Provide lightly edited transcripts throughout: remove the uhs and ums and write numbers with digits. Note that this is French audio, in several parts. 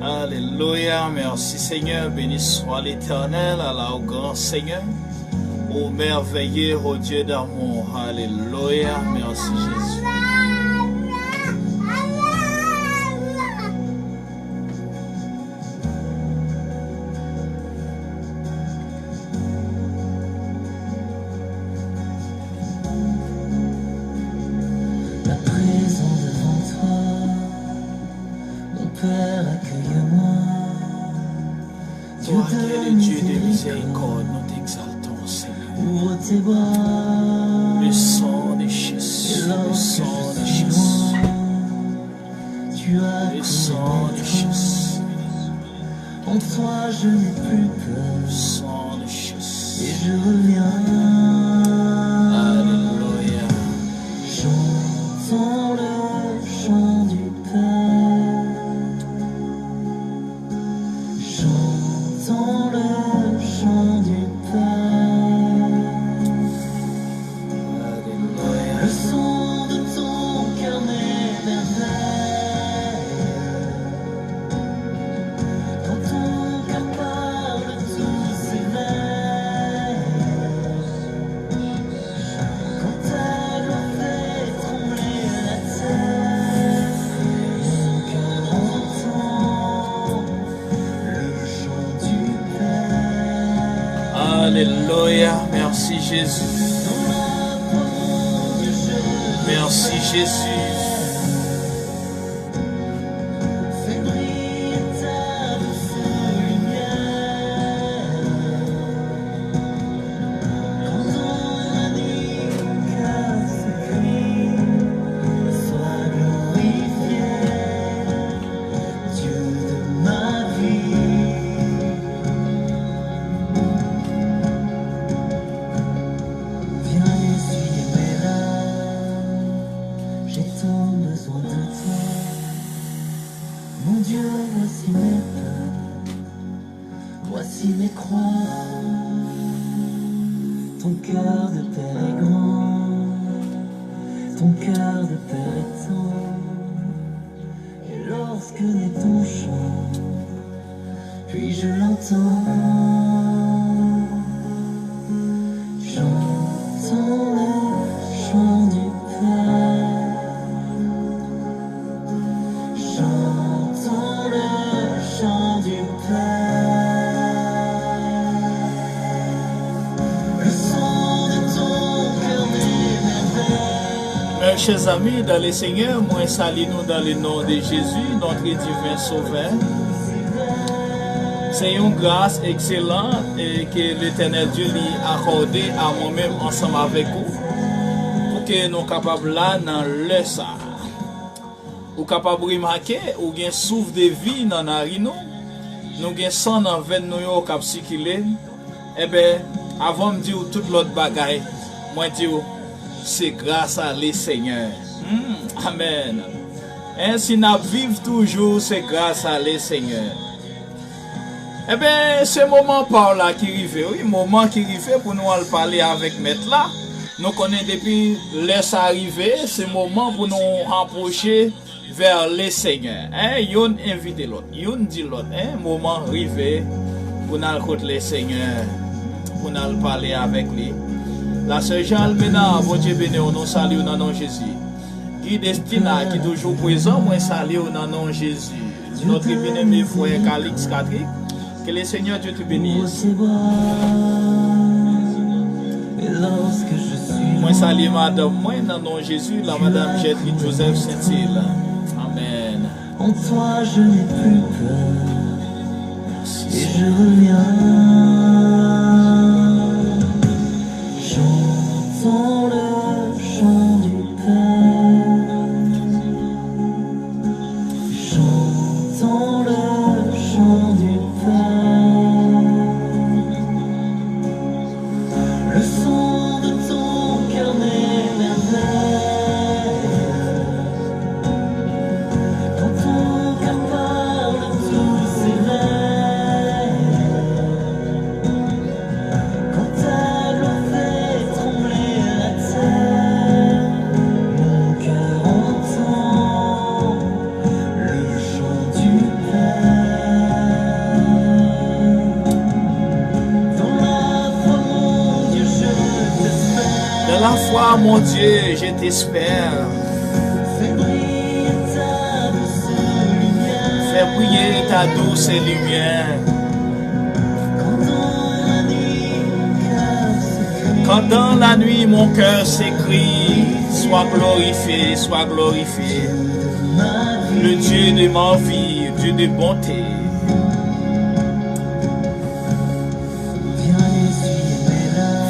Alléluia, merci Seigneur, béni soit l'Éternel, Allah au grand Seigneur, au merveilleux, au Dieu d'amour. Alléluia, merci Jésus. Toi qui es le Dieu de miséricorde, nous t'exaltons, Seigneur. Le sang de Jésus, le sang de Jésus, le sang de Jésus. En toi je n'ai plus peur, le sang de Jésus. Et je reviens. Alléluia. Chantons le chant du Père. Chantons le chant du Père. Alléluia. Le son de ton cœur m'émerveille. Quand ton cœur parle, tout s'éveille. Quand ta gloire fait trembler la terre, mon cœur entend le chant du Père. Alléluia. Merci Jésus. Dans la profonde je Merci Jésus. fais briller ta douce lumière. Quand on a dit mon cœur s'écrie, sois glorifié, Dieu de ma vie. Viens essuyer mes larmes, j'ai tant besoin de toi. Mon Dieu, voici mes peurs, voici mes croix. Ton cœur de père est grand, ton cœur de père est tendre. Et lorsque naît ton chant, puis je l'entends. Chantons le chant du Père. Chantons le chant du Père. Le son de ton cœur m'émerveille. Mes chers amis, dans le Seigneur, moi salue nous dans le nom de Jésus, notre divin Sauveur. C'est une grâce excellente et que l'Éternel Dieu lui a accordé à moi-même ensemble avec vous pour que nous soyons capables là dans le ça. Ou capable de remarquer ou bien souffle de vie dans la nous, nous avons sang dans veine nous cap circuler. Eh bien, avant de dire toute l'autre bagaille, moi dis c'est grâce à le Seigneur. Amen. Ainsi nous vivons toujours, c'est grâce à le Seigneur. Eh bien, ce moment par là qui arrive, oui, moment qui arrive pour nous aller parler avec maître là. Nous connaissons depuis laisse arriver, c'est moment pour nous rapprocher vers le Seigneur. Yon invite l'autre, yon dit l'autre, moment arrivé pour nous rencontrer le Seigneur, pour nous parler avec lui. La sœur Jean Almena, bon Dieu béni, nous saluons dans le nom de Jésus. Guy Destina, qui est toujours présent, moi salue dans le nom de Jésus. Notre bien-aimé frère Calix Catherine. Que le Seigneur Dieu te bénisse. Et lorsque je suis Moi salue madame, moi dans le nom de Jésus, la madame Gertrude Joseph Saint-Hilaire. Amen. en toi, je n'ai plus peur. Et je reviens. Chantons le chant du Père. Chantons le chant du Père. Le son de ton cœur m'émerveille. Quand ton cœur parle, tout s'éveille. Quand ta gloire fait trembler la terre, mon cœur entend le chant du Père. Ah mon Dieu, je t'espère. Fais briller ta douce lumière. Quand dans la nuit mon cœur s'écrie, sois glorifié, sois glorifié. Le Dieu de ma vie, Dieu de bonté.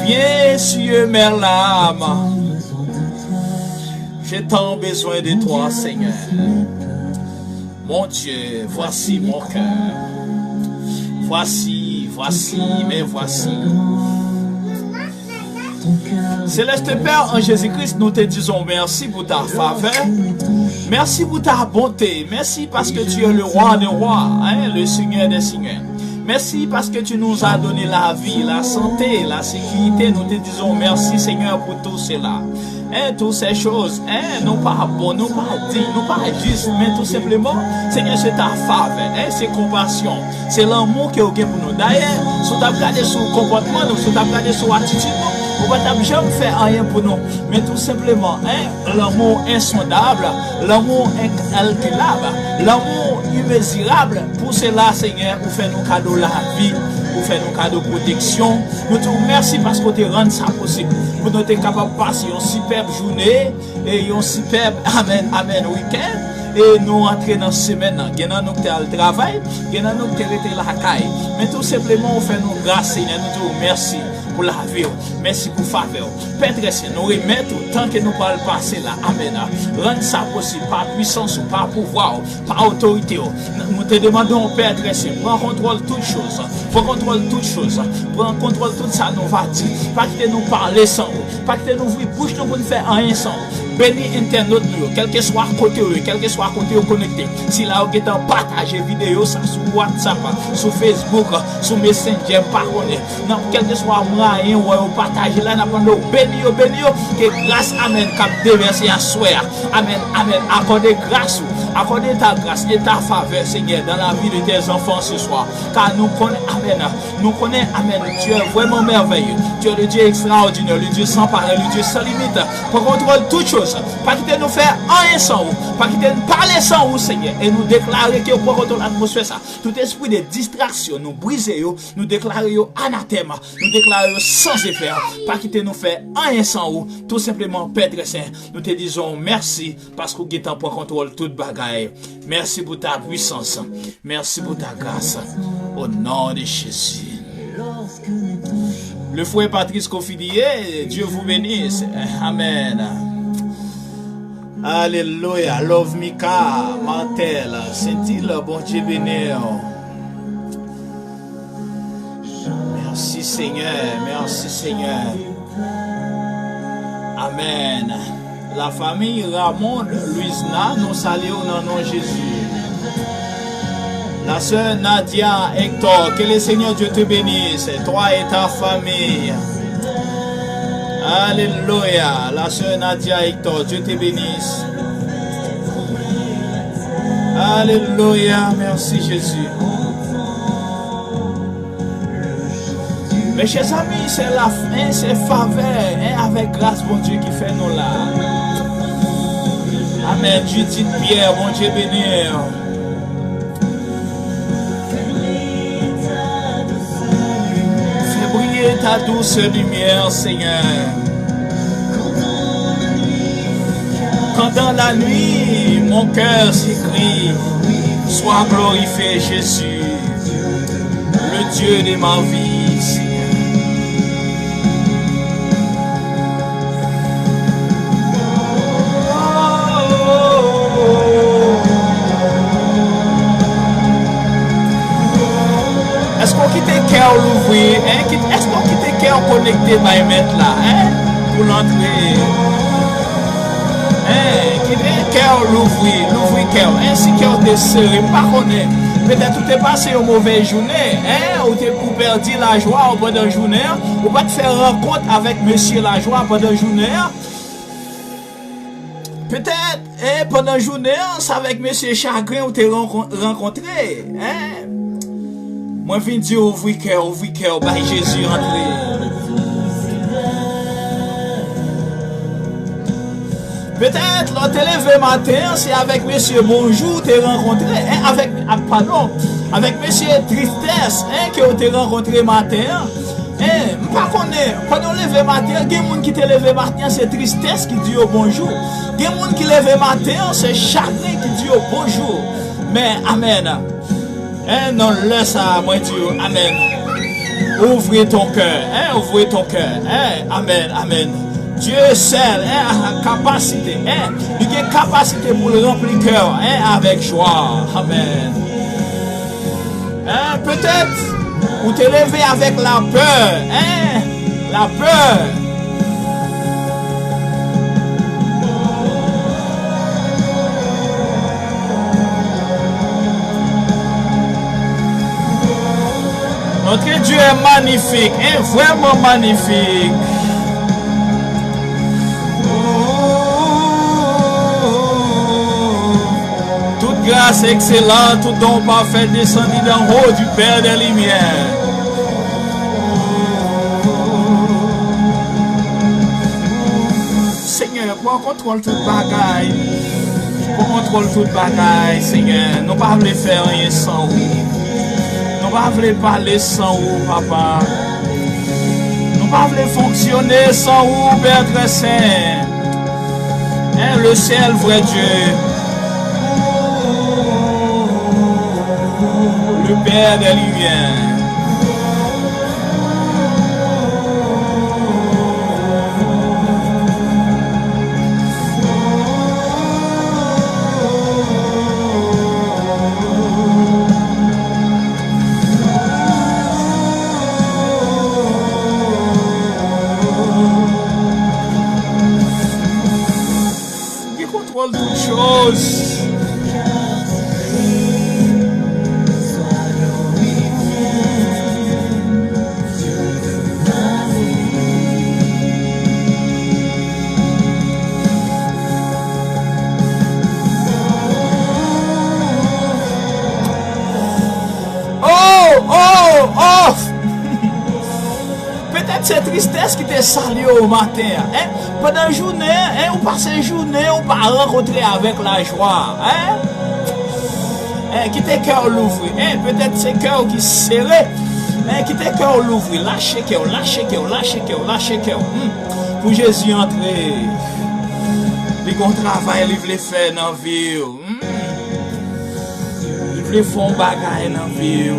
Viens essuyer mes larmes. J'ai tant besoin de toi, Seigneur. Mon Dieu, voici mon cœur. Voici, mais voici. Céleste Père, en Jésus-Christ, nous te disons merci pour ta faveur. Merci pour ta bonté. Merci parce que tu es le roi des rois, hein, le Seigneur des seigneurs. Merci parce que tu nous as donné la vie, la santé, la sécurité. Nous te disons merci, Seigneur, pour tout cela. Hein, toutes ces choses, hein, non pas bon, non pas dignes, non pas juste, mais tout simplement, Seigneur, c'est ta faveur, hein, c'est compassion, c'est l'amour qui est au pour nous. D'ailleurs, si tu as regardé sur le comportement, si tu as regardé sur l'attitude, on va jamais faire rien pour nous, mais tout simplement, hein, l'amour insondable, l'amour incalculable, l'amour immesurable. Pour cela, Seigneur, vous faites nos cadeaux la vie, vous faites nos cadeaux protection. Nous te remercions parce que tu rends ça possible. Pour nous être capable de passer une superbe journée et une superbe, amen, week-end. Et nous entrer dans la semaine, nous avons le travail, nous avons la caille. Mais tout simplement, on fait nos grâces, Seigneur, nous te remercions pour la vie. Merci pour la faveur. Père très saint, nous remettons tant que nous parlons passer là. Amen. Rendre ça possible par puissance ou par pouvoir, par autorité. Nous te demandons, Père très saint, prends contrôle de toutes choses. Prends contrôle de toutes choses. Prends contrôle de tout ça, nous va dire. Pas que nous parler sans vous. Pas que nous ouvrir bouche nous pour nous faire rien sans vous. Bénis internaute nous, quel que soit côté, quel que soit côté connecté. Si là vous êtes partager vidéo ça sur WhatsApp, sur Facebook, sur Messenger, par contre, non, quel que soit moyen où vous partagez là, nous bénis, que grâce, amen, cap déverser à soir. Amen, accordez grâce, accordez ta grâce et ta faveur, Seigneur, dans la vie de tes enfants ce soir. Car nous connaissons, amen, tu es vraiment merveilleux. Tu es le Dieu extraordinaire, le Dieu sans pareil, le Dieu sans limite. Pour contrôler toutes choses. Pas quitter nous faire rien sans vous, pas quitter nous parler sans vous, Seigneur, et nous déclarer que pour contrôler l'atmosphère ça, tout esprit de distraction, nous briser, nous déclarer anathème, nous déclarer sans effet, pas quitter nous faire rien sans vous, tout simplement, Père très saint, nous te disons merci parce que vous êtes pour contrôler toute bagaille. Merci pour ta puissance, merci pour ta grâce, au nom de Jésus. Le frère Patrice Kofidier, Dieu vous bénisse. Amen. Alléluia. Love Mika, Martel, Saint-Il, bon Dieu béni. Merci Seigneur, merci Seigneur. Amen. La famille Ramon, Louisna, nous saluons dans le nom de Jésus. La sœur Nadia Hector, que le Seigneur Dieu te bénisse, toi et ta famille. Alléluia. La sœur Nadia Hector, Dieu te bénisse. Alléluia. Merci Jésus. Mes chers amis, c'est la fin, c'est faveur, avec grâce, bon Dieu, qui fait nous là. Amen. Judith Pierre, bon Dieu béni. Fais briller ta douce lumière, Seigneur. Quand dans la nuit, mon cœur s'écrie, sois glorifié, Jésus, le Dieu de ma vie, Seigneur. Est-ce qu'on quitte le cœur l'ouvrir? Est-ce qu'on quitte le cœur connecté by mettre là? Pour l'entrer? Quitte le cœur l'ouvrir cœur. Ainsi cœur de serré, pas connaître. Peut-être tu t'es passé une mauvaise journée, ou tu as perdu la joie pendant la journée, ou pas te faire rencontre avec monsieur la joie pendant la journée. Peut-être, pendant la journée, c'est avec monsieur chagrin ou tu as rencontré. Moi, je viens dire ouvrir cœur, bah Jésus rentré. Peut-être l'autre levé matin, c'est avec monsieur Bonjour, t'es rencontré, avec monsieur Tristesse, que t'es rencontré matin. Par contre, quand on lève matin, il y a des gens qui te lève matin, c'est Tristesse qui dit bonjour. Il y a des gens qui lève matin, c'est chagrin qui dit bonjour. Mais amen. Non, laisse ça, moi Dieu, amen. Ouvrez ton cœur, ouvrez ton cœur. Amen, amen. Dieu seul a capacité, il a capacité pour le remplir le cœur avec joie. Amen. Peut-être vous te levez avec la peur, la peur. Notre Dieu est magnifique, vraiment magnifique. Toute grâce excellente, tout don parfait descendu d'en haut du Père des Lumières. Seigneur, pour contrôle toute bagaille, Seigneur, nous ne pouvons pas faire rien sans vous. Nous ne pouvons pas parler sans vous, Papa. Nous ne pouvons pas fonctionner sans vous, Père très saint. Le seul vrai Dieu. Le Père des Lumières. Qui contrôle toutes choses. Peut-être c'est tristesse qui te salue au matin. Pendant la journée, on passe la journée, on va rencontrer avec la joie. Qui te cœur l'ouvrir. Peut-être c'est cœur qui serré. Qui te cœur l'ouvrir. Lâchez cœur. Pour Jésus entrer. Il y a un travail qu'il veut faire dans la vie. Il veut faire un bagage dans la vie.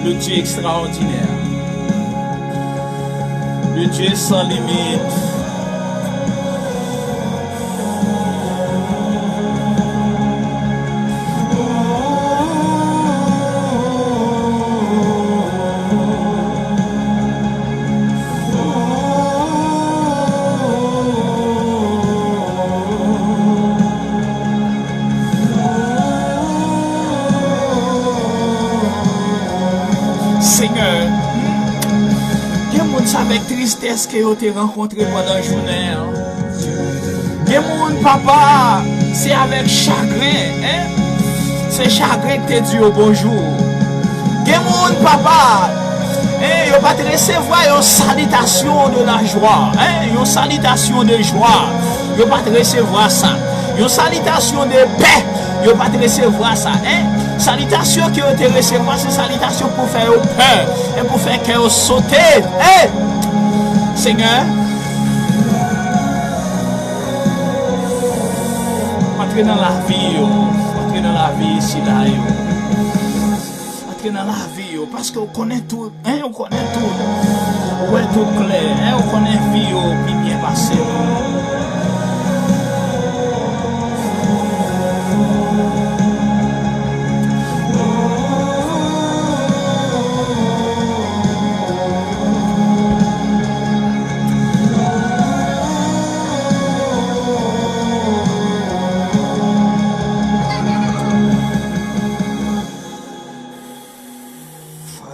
Le Dieu extraordinaire. Le Dieu sans limite. Seigneur, avec tristesse que vous avez rencontré pendant la journée. Et mon papa, c'est avec chagrin. C'est chagrin que tu dis au bonjour. Et mon papa, vous va te recevoir une salutation de la joie. Une salutation de joie. Vous va te recevoir ça. Une salutation de paix. Vous va te recevoir ça. Salutation que vous te recevoir, c'est salutation pour faire peur. Et pour faire que vous sautez. Seigneur, entrez dans la vie ici là, entrez dans la vie, parce qu'on connaît tout, on connaît tout, on est tout clair, on connaît la vie qui bien passée.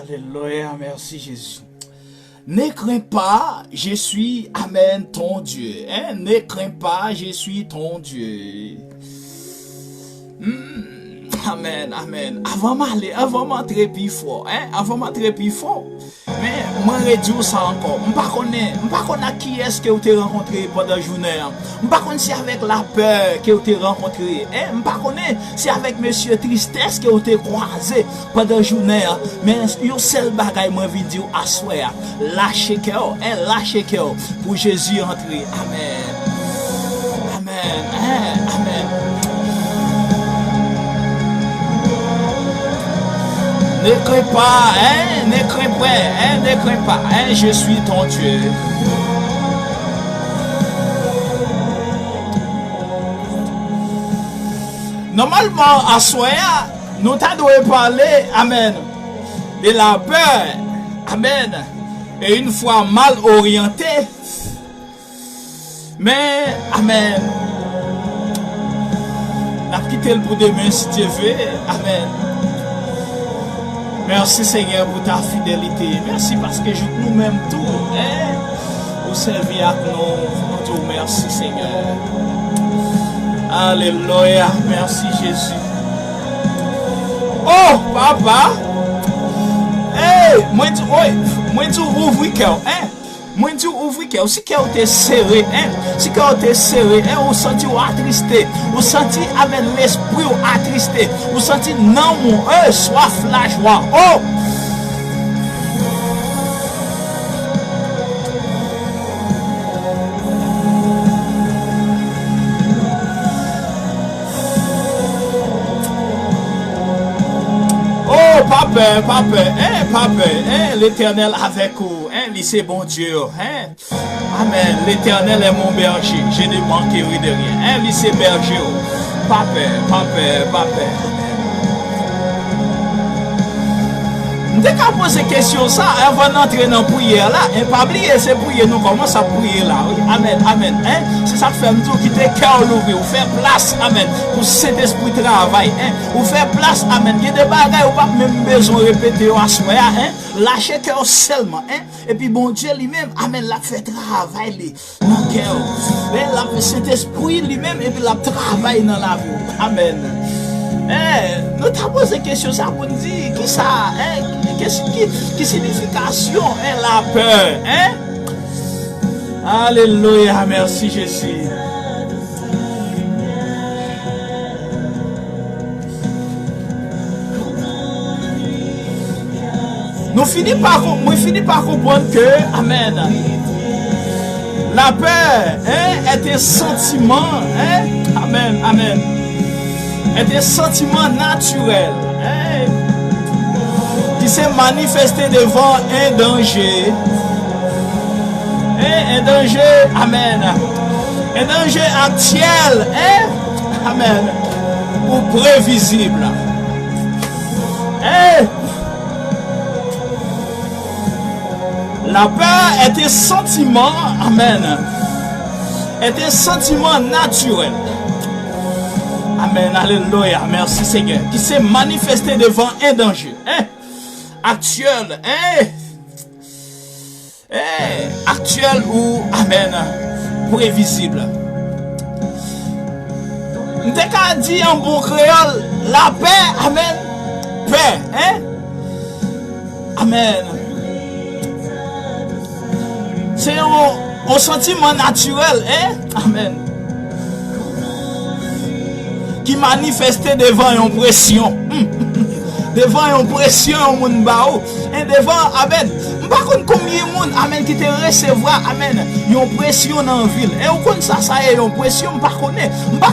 Alléluia, merci Jésus. Ne crains pas, je suis, amen, ton Dieu. Ne crains pas, je suis ton Dieu. Amen, amen. Avant m'entrer plus fort, hein? Avant m'entrer plus fort. Mais moi réduire ça encore. Je ne sais pas qui est-ce que vous avez rencontré pendant la journée. Je ne sais pas si avec la peur que vous avez rencontré. Je ne sais pas si avec monsieur tristesse que vous avez croisé pendant la journée. Mais un seul bagage moi veux dire à soi. Lâchez cœur, lâchez cœur pour Jésus entrer. Amen. Amen. Amen. Ne crains pas, hein, ne crains pas, hein, ne crains pas, hein, je suis ton Dieu. Normalement, à soi, nous devons parler, amen, de la peur, amen, et une fois mal orienté, mais, amen, n'a quitté le bout de main si Dieu veut, amen. Merci Seigneur pour ta fidélité. Merci parce que nous-mêmes tout, hein, pour servir à nous. Tout merci Seigneur. Alléluia. Merci Jésus. Oh, papa. Hey, moi tu ouvre le cœur, hein. Moi tu ouvre le cœur. Si cœur t'es serré, hein. Si cœur t'es serré, hein, on senti attristé. On senti avec l'esprit attristé. On senti non mon soif la joie. Oh! Papa, l'Éternel avec vous, hein, c'est bon Dieu, hein. Amen, l'Éternel est mon berger, je ne manquerai de rien, hein, c'est berger, papa. Je vais poser question ça avant d'entrer dans la prière là. Et pas oublier, c'est prier, nous commençons à prier là. Oui. Amen, amen. Hein? C'est ça que fait nous quitter cœur ouvert. Ou faire place, amen, pour cet esprit de travail. Hein? Ou faire place, amen. Il y a des bagages où pas même besoin de répéter à soi. Hein? Lâcher cœur seulement. Hein? Et puis bon Dieu lui-même, amen, l'a fait travail dans le cœur. L'a fait cet esprit lui-même et puis l'a travail dans la vie. Amen. Nous t'avons posé question ça pour nous dire qui ça, hein? Qui signification hein, la peur, hein? Alléluia, merci Jésus. Nous finissons par comprendre que, amen, la peur hein, est un sentiment, hein? Amen, amen. Est un sentiment naturel hein, qui s'est manifesté devant un danger. Un danger, amen. Un danger actuel, hein, amen, ou prévisible. La peur est un sentiment, amen, est un sentiment naturel. Amen, alléluia, merci Seigneur, qui s'est manifesté devant un danger, hein, actuel, hein, actuel ou, amen, prévisible. Nous t'ai dit en bon créole, la paix, amen, paix, hein, amen. C'est un sentiment naturel, hein, amen, qui manifestait devant une pression. Devant une pression au monde bao. Et devant, amen. Par contre, combien de monde, amen, qui te recevoir, amen, une pression dans la ville. Et au compte ça, ça y est, une pression, je ne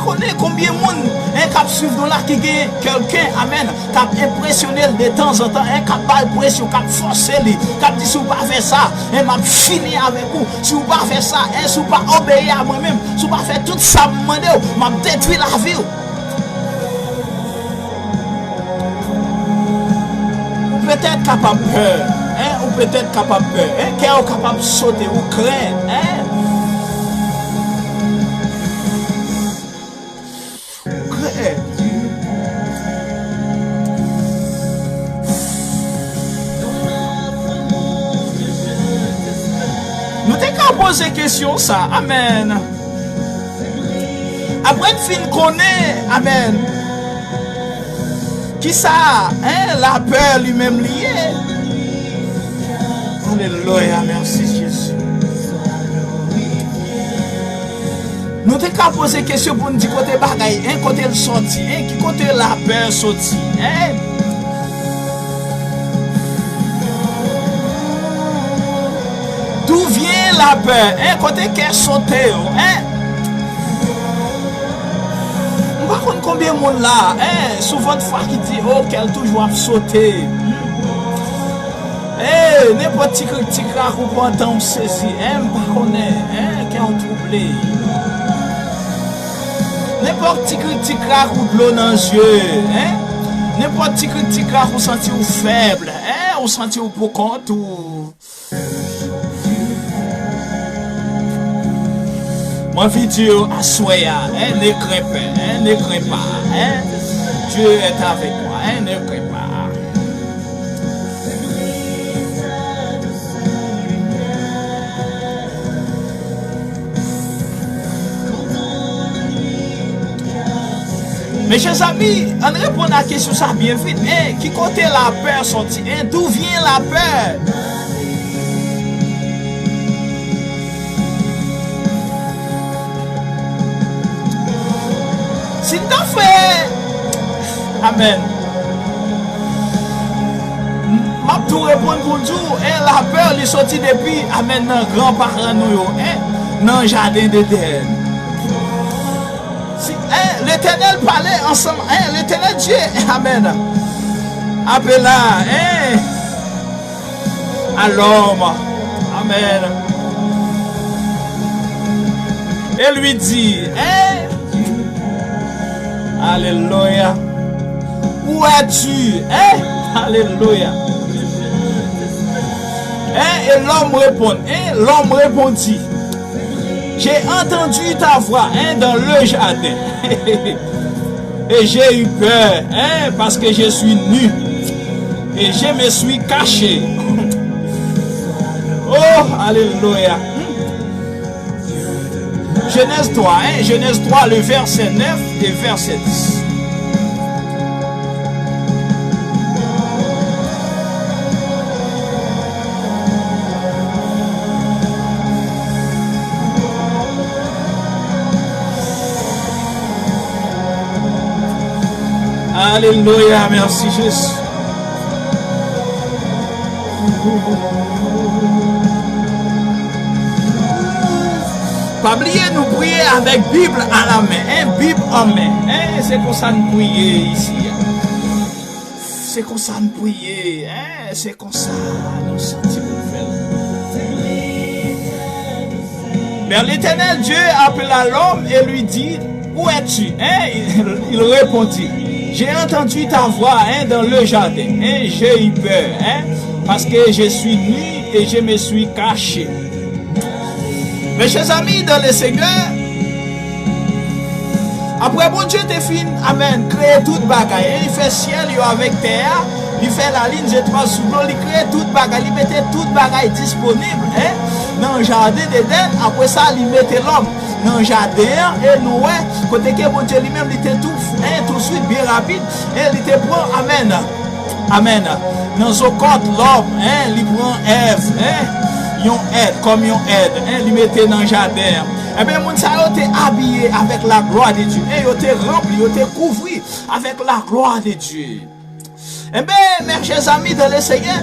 connais combien de monde, qui suivent dans là, qui gagne quelqu'un, amen, qui a impressionné de temps en temps, qui a pas de pression, qui a forcé, qui a dit, si vous ne pas faire ça, et m'a fini avec vous. Si vous ne pas faire ça, et si vous ne pas obéir à moi-même, si vous ne pas faire tout ça, m'a détruit la vie. Peut-être capable de peur, hein, ou peut-être capable de peur, hein, qui est capable de sauter ou craindre, hein. Nous t'avons posé question ça, amen. Après une fin connaît, amen. Qui ça? Hein? La peur lui-même liée. Alléluia, merci Jésus. Nous t'es qu'à poser question pour nous dire côté bagaille, hein, côté le sorti, hein, qui côté la peur sorti, hein? D'où vient la peur, hein, côté qu'elle saute, hein? On va connaître combien de monde là, hein? Souvent de fois qui dit, oh, qu'elle toujours a sauté. Eh, n'importe qui critique ou pas entendre ceci, hein, pas connaître, hein, qu'elle a troublé. N'importe qui critique ou de l'eau dans les yeux, hein? N'importe qui critique ou sentir faible, hein? Ou sentir pour compte ou. Mon vidéo à soya, hein? Ne crains pas, hein? Ne crains pas, hein? Dieu est avec moi, hein? Ne crains pas. Mes chers amis, on répond à la question ça bien vite. Hein? Qui côté la peur sorti? Hein? D'où vient la peur? Si t'en fais, amen. M'a tout répondre pour nous. Hein? La peur est sortie depuis, amen, dans grands-parents nous, hein? Dans le jardin d'Éden. L'Éternel parlait ensemble, hein, l'Éternel Dieu, amen. Appela, hein, à l'homme, amen. Et lui dit, hein, alléluia, où es-tu, hein, alléluia. Hein, et l'homme répond, hein, l'homme répondit. J'ai entendu ta voix, hein, dans le jardin. Et j'ai eu peur, hein, parce que je suis nu. Et je me suis caché. Oh, alléluia. Genèse 3, hein, Genèse 3, le verset 9 et verset 10. Alléluia, merci Jésus. Pas oublier nous prier avec Bible à la main, hein, Bible en main. Hein, c'est comme ça nous prier ici. C'est comme ça nous prier, hein, c'est comme ça nous sentir faire. Mais l'Éternel Dieu appela l'homme et lui dit, où es-tu? Hein, il répondit. J'ai entendu ta voix, hein, dans le jardin, hein, j'ai eu peur, hein, parce que je suis nu et je me suis caché. Mes chers amis dans le Seigneur, après bon Dieu te fin, amen, créer toute bagaille, hein, il fait ciel avec terre, il fait la ligne étoile sous l'eau, il crée toute bagaille, il mettait toute bagaille disponible, hein, dans le jardin d'Éden. Après ça, il mettait l'homme dans le jardin et nous, côté que bon Dieu lui-même, il était tout de suite bien rapide et il était prend, amen, amen, dans ce côté l'homme, hein, il prend Ève, hein, yon aide, comme yon aide, hein, il mettait dans le jardin. Eh bien, moun sa yo te habillé avec la gloire de Dieu, et yo te rempli, yo te couvri avec la gloire de Dieu. Eh bien, mes chers amis dans le Seigneur,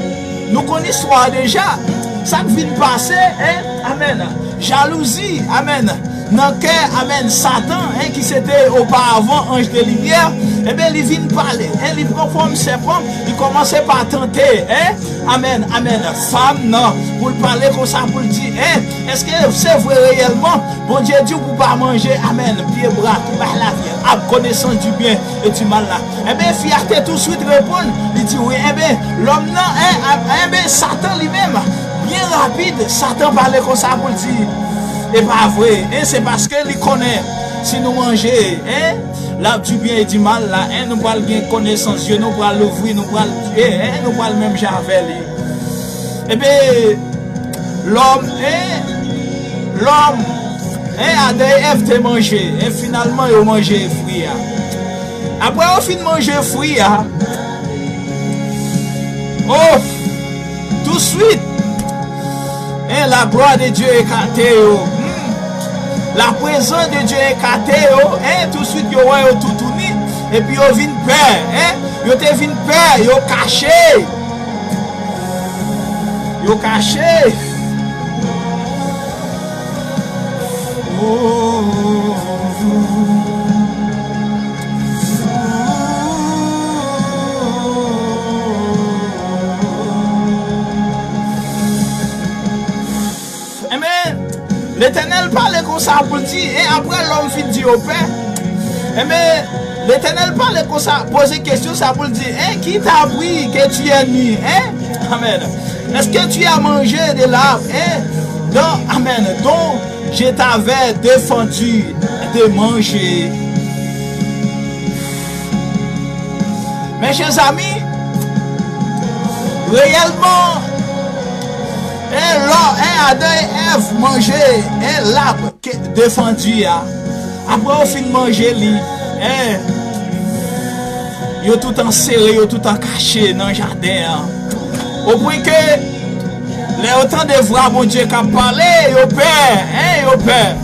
nous connaissons l'histoire déjà, ça qui vient passer, hein, amen, jalousie, amen. Dans le cœur, amen, Satan, hein, qui c'était auparavant ange de lumière, eh bien, il vient parler, hein, il prend forme serpent, il commence par tenter, hein, amen, amen, femme, non, pour le parler comme ça, pour le dire, hein, est-ce que c'est vrai réellement, bon Dieu dit, pour pas manger, amen, pied, bras, tout par la vie, à connaissance du bien et du mal là. Eh bien, fierté tout de suite répond, il dit, oui, eh bien, l'homme, non, hein, eh bien, Satan lui-même, bien rapide, Satan parlait comme ça, pour le dire. Et pas vrai, hein, c'est parce qu'il connaît. Si nous mangeons, hein, l'arbre du bien et du mal, là, hein, nous allons bien connaissance, Dieu, nous allons l'ouvrir, nous allons tuer, hein, nous allons même javel. Et bien, l'homme, a des œufs de manger, et finalement, il a mangé les fruits. Après on fin manger fruit hein. Oh, tout de suite. Et la gloire de Dieu est éclatée. La présence de Dieu est éclatée. Et tout de suite, vous voyez tout tourné. Et puis, vous venez peur. Vous te venez peur. Vous caché. Vous caché. L'Éternel parle comme ça pour dire, et après l'homme fit dire au Père. Mais l'Éternel parle comme ça, poser question, ça pour dire, qui t'a appris que tu es ennemi? Amen. Est-ce que tu as mangé de l'arbre? Donc, amen. Donc, je t'avais défendu de manger. Mes chers amis, réellement, Adam et Ève manger l'arbre défendu. Après, au fin de manger, ils ont tout enserré, ils ont tout caché dans le jardin. Au point que, les autant de voix, mon Dieu, qui a parlé, ils ont peur.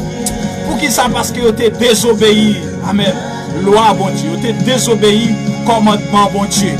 Pour qui ça? Parce qu'ils ont désobéi. Amen. Loi, bon Dieu, ils ont désobéi commandement, bon Dieu.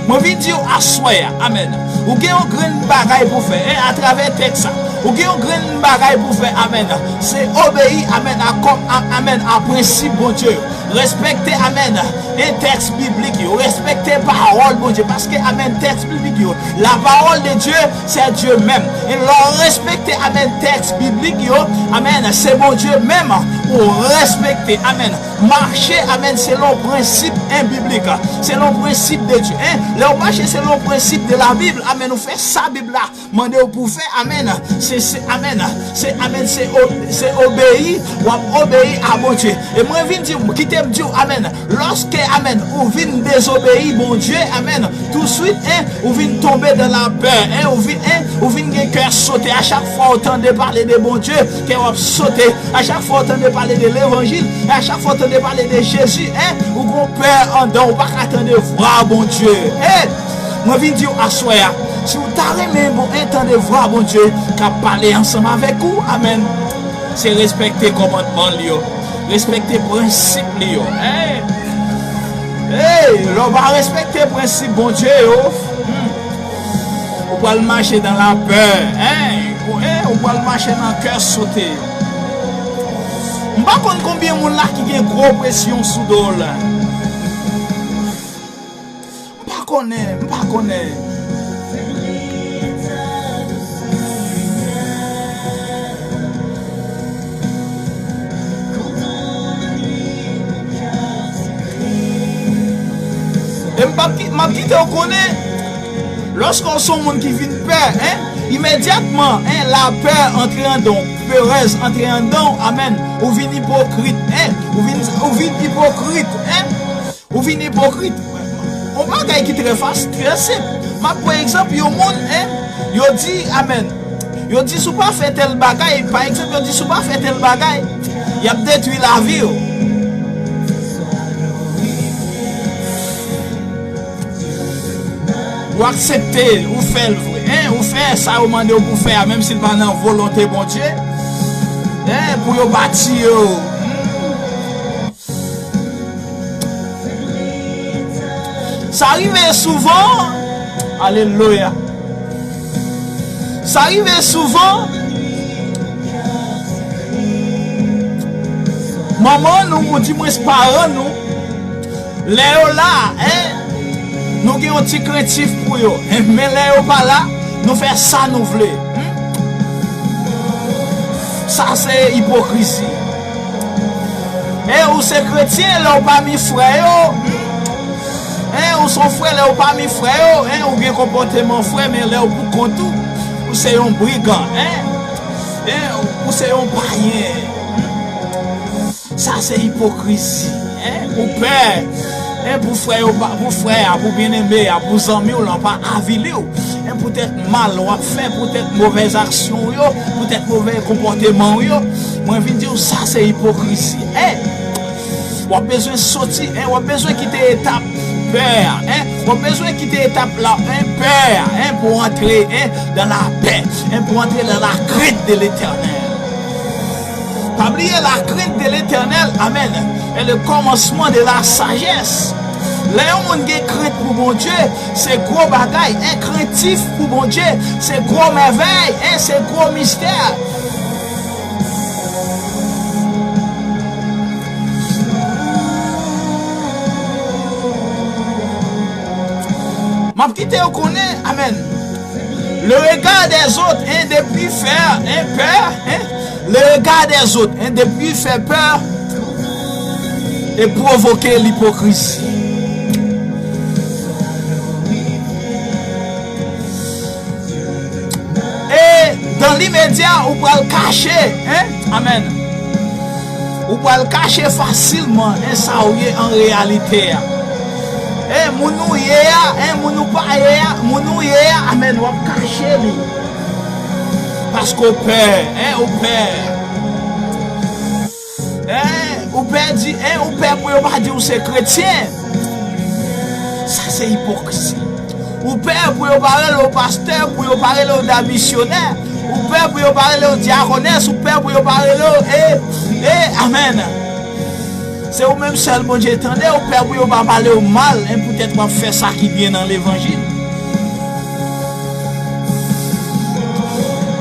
Moi, je dis à soi, amen. Ou avez un grand bagaille pour faire, à travers texte. Ou avez un grand bagaille pour faire, amen. C'est obéir, amen, à principe, bon Dieu. Respecter, amen, un texte biblique, respecter parole, bon Dieu. Parce que, amen, texte biblique, la parole de Dieu, c'est Dieu même. Et leur respecter, amen, texte biblique, amen, c'est bon Dieu même. Pour respecter, amen. Marcher, amen, selon le principe biblique. Selon le principe de Dieu. Leur marcher selon le principe de la Bible. Amen. Nous faisons ça, Bible là. Mandez pour faire, amen. C'est amen. C'est amen. C'est obéir. Ou obéir à bon Dieu. Et moi, je viens dire, qui t'aime Dieu, amen. Lorsque, amen, ou vient désobéir, bon Dieu, amen. Tout de suite, ou vient tomber dans la peur. Ou vient le cœur sauter. À chaque fois, autant de parler de bon Dieu, qui va sauter. À chaque fois, autant de parler de l'évangile. À chaque fois, autant de parler de Jésus, ou qu'on peur en dedans, ou pas attendre de voir, bon Dieu. Moi, je viens dire à soi, si vous t'arrêtez, bon, temps de voir, bon Dieu, qu'à parler ensemble avec vous, amen. C'est respecter le commandement, respecter le principe, on va respecter le principe, bon Dieu, on va le marcher dans la peur, on va le marcher dans le cœur sauté. Je ne sais pas combien de gens qui ont une grosse pression sous l'eau. Je ne sais pas. Et je connais, lorsqu'on sont monde qui vient peur, immédiatement, la peur entre en don, peureuse entre en don, amen, ou vient hypocrite, ou vient hypocrite, ou vient hypocrite. On va gagner qui très facile, très simple. Par exemple, il y a un monde, il dit, amen, il dit, si vous ne faites pas tel bagaille, par exemple, il dit, si vous ne faites pas tel bagaille, il a détruit la vie. Ou accepter, ou faire le vrai, ou faire ça, ou demander pour faire, même s'il va dans volonté, bon Dieu, pour vous bâtir. Ça arrive souvent, alléluia. Ça arrive souvent, maman nous dit, moi, parents nous, Léo là, nous avons un petit craintif pour eux. Mais Léo pas là, nous faisons ça, nous voulons. Ça, c'est hypocrisie. Et où c'est chrétien, là, ou pas mes frères. Ou son frère, là, ou pas mes frères. Ou bien comportement frère, mais là, ou pour compte tout. Ou c'est un brigand. Ou c'est un païen. Ça, c'est hypocrisie. Ou père. Pour frère, pour bien-aimé, pour amis, on n'a pas avilé. Peut-être mal, on a fait, peut-être mauvaise action, peut-être mauvais comportement. Moi, je veux dire, ça, c'est hypocrisie. on a besoin de sortir, on a besoin de quitter l'étape peur, on a besoin de quitter l'étape là, peur, pour entrer dans la paix, pour entrer dans la crainte de l'Éternel. Pas oublier la crainte de l'Éternel, amen, est le commencement de la sagesse. Là, on a crainte pour mon Dieu, c'est gros bagaille, craintif pour mon Dieu, c'est gros merveille, c'est gros mystère. Ma petite on connaît, amen. Le regard des autres, depuis faire peur, le regard des autres, depuis faire peur et provoquer l'hypocrisie. Et dans l'immédiat, on peut le cacher, amen. On peut le cacher facilement, ça en réalité. Mounou yéya, mounou pa yéya, mounou yéya, amen, on va cacher lui. Parce qu'au père, au père. Au père dit, au père pour pas dire c'est chrétien. Ça c'est hypocrisie. Au père pour parler au pasteur, pour parler au missionnaire, au père pour parler au diaconesse, au père pour parler au amen. C'est au même seul bon Dieu attendez, au père pour pas parler au mal, peut-être pas faire ça qui vient dans l'évangile.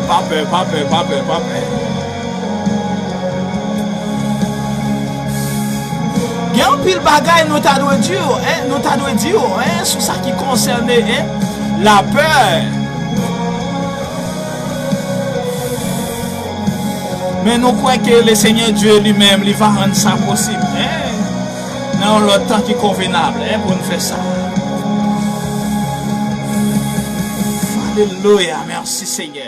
Pas peur, pas peur, pas peur, pas peur. Il y a un pile bagaille nous t'a doit dire, sur ça qui concerne la peur. Mais nous croyons que le Seigneur Dieu lui-même, il va rendre ça possible. Dans le temps qui est convenable pour nous faire ça. Alléluia, merci Seigneur.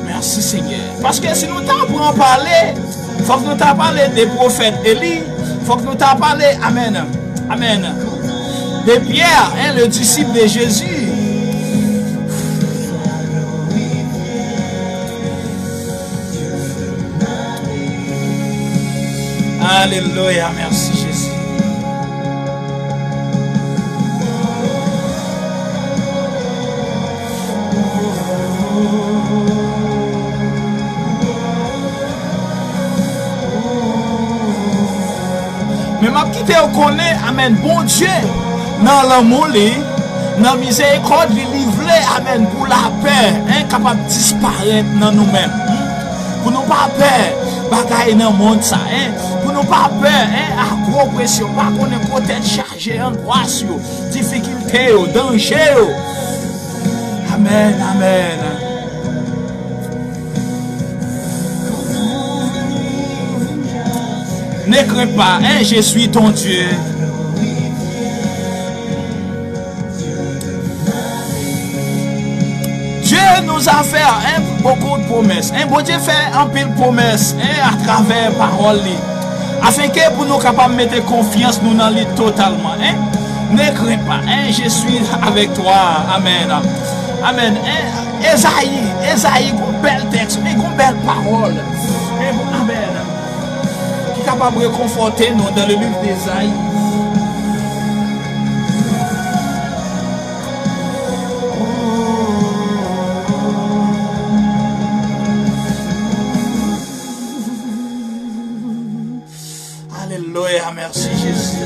Merci Seigneur. Parce que si nous t'en en parler, il faut que nous t'en parler des prophètes Élie. Il faut que nous t'en parler, amen. Amen. De Pierre, le disciple de Jésus. Alléluia, merci Jésus. Mais ma petite on connaît, amen, bon Dieu, dans l'amour, dans la miséricorde, il livré, amen, pour la paix, incapable de disparaître dans nous-mêmes. Pour nous pas peur, bagaille dans le monde ça, pour nous pas peur, à gros pression, pas qu'on est côté chargé, angoisse, difficulté, danger. Amen, amen. Ne crains pas, je suis ton Dieu. Dieu nous a fait beaucoup de promesses. Bon Dieu fait un pile de promesses à travers parole. Afin que pour nous capables de mettre confiance nous dans lui totalement. Ne crains pas, je suis avec toi. Amen. Amen. Esaïe, un bel texte, une belle parole. Amen. Qui est capable de réconforter nous dans le livre d'Esaïe. Alléluia, merci Jésus.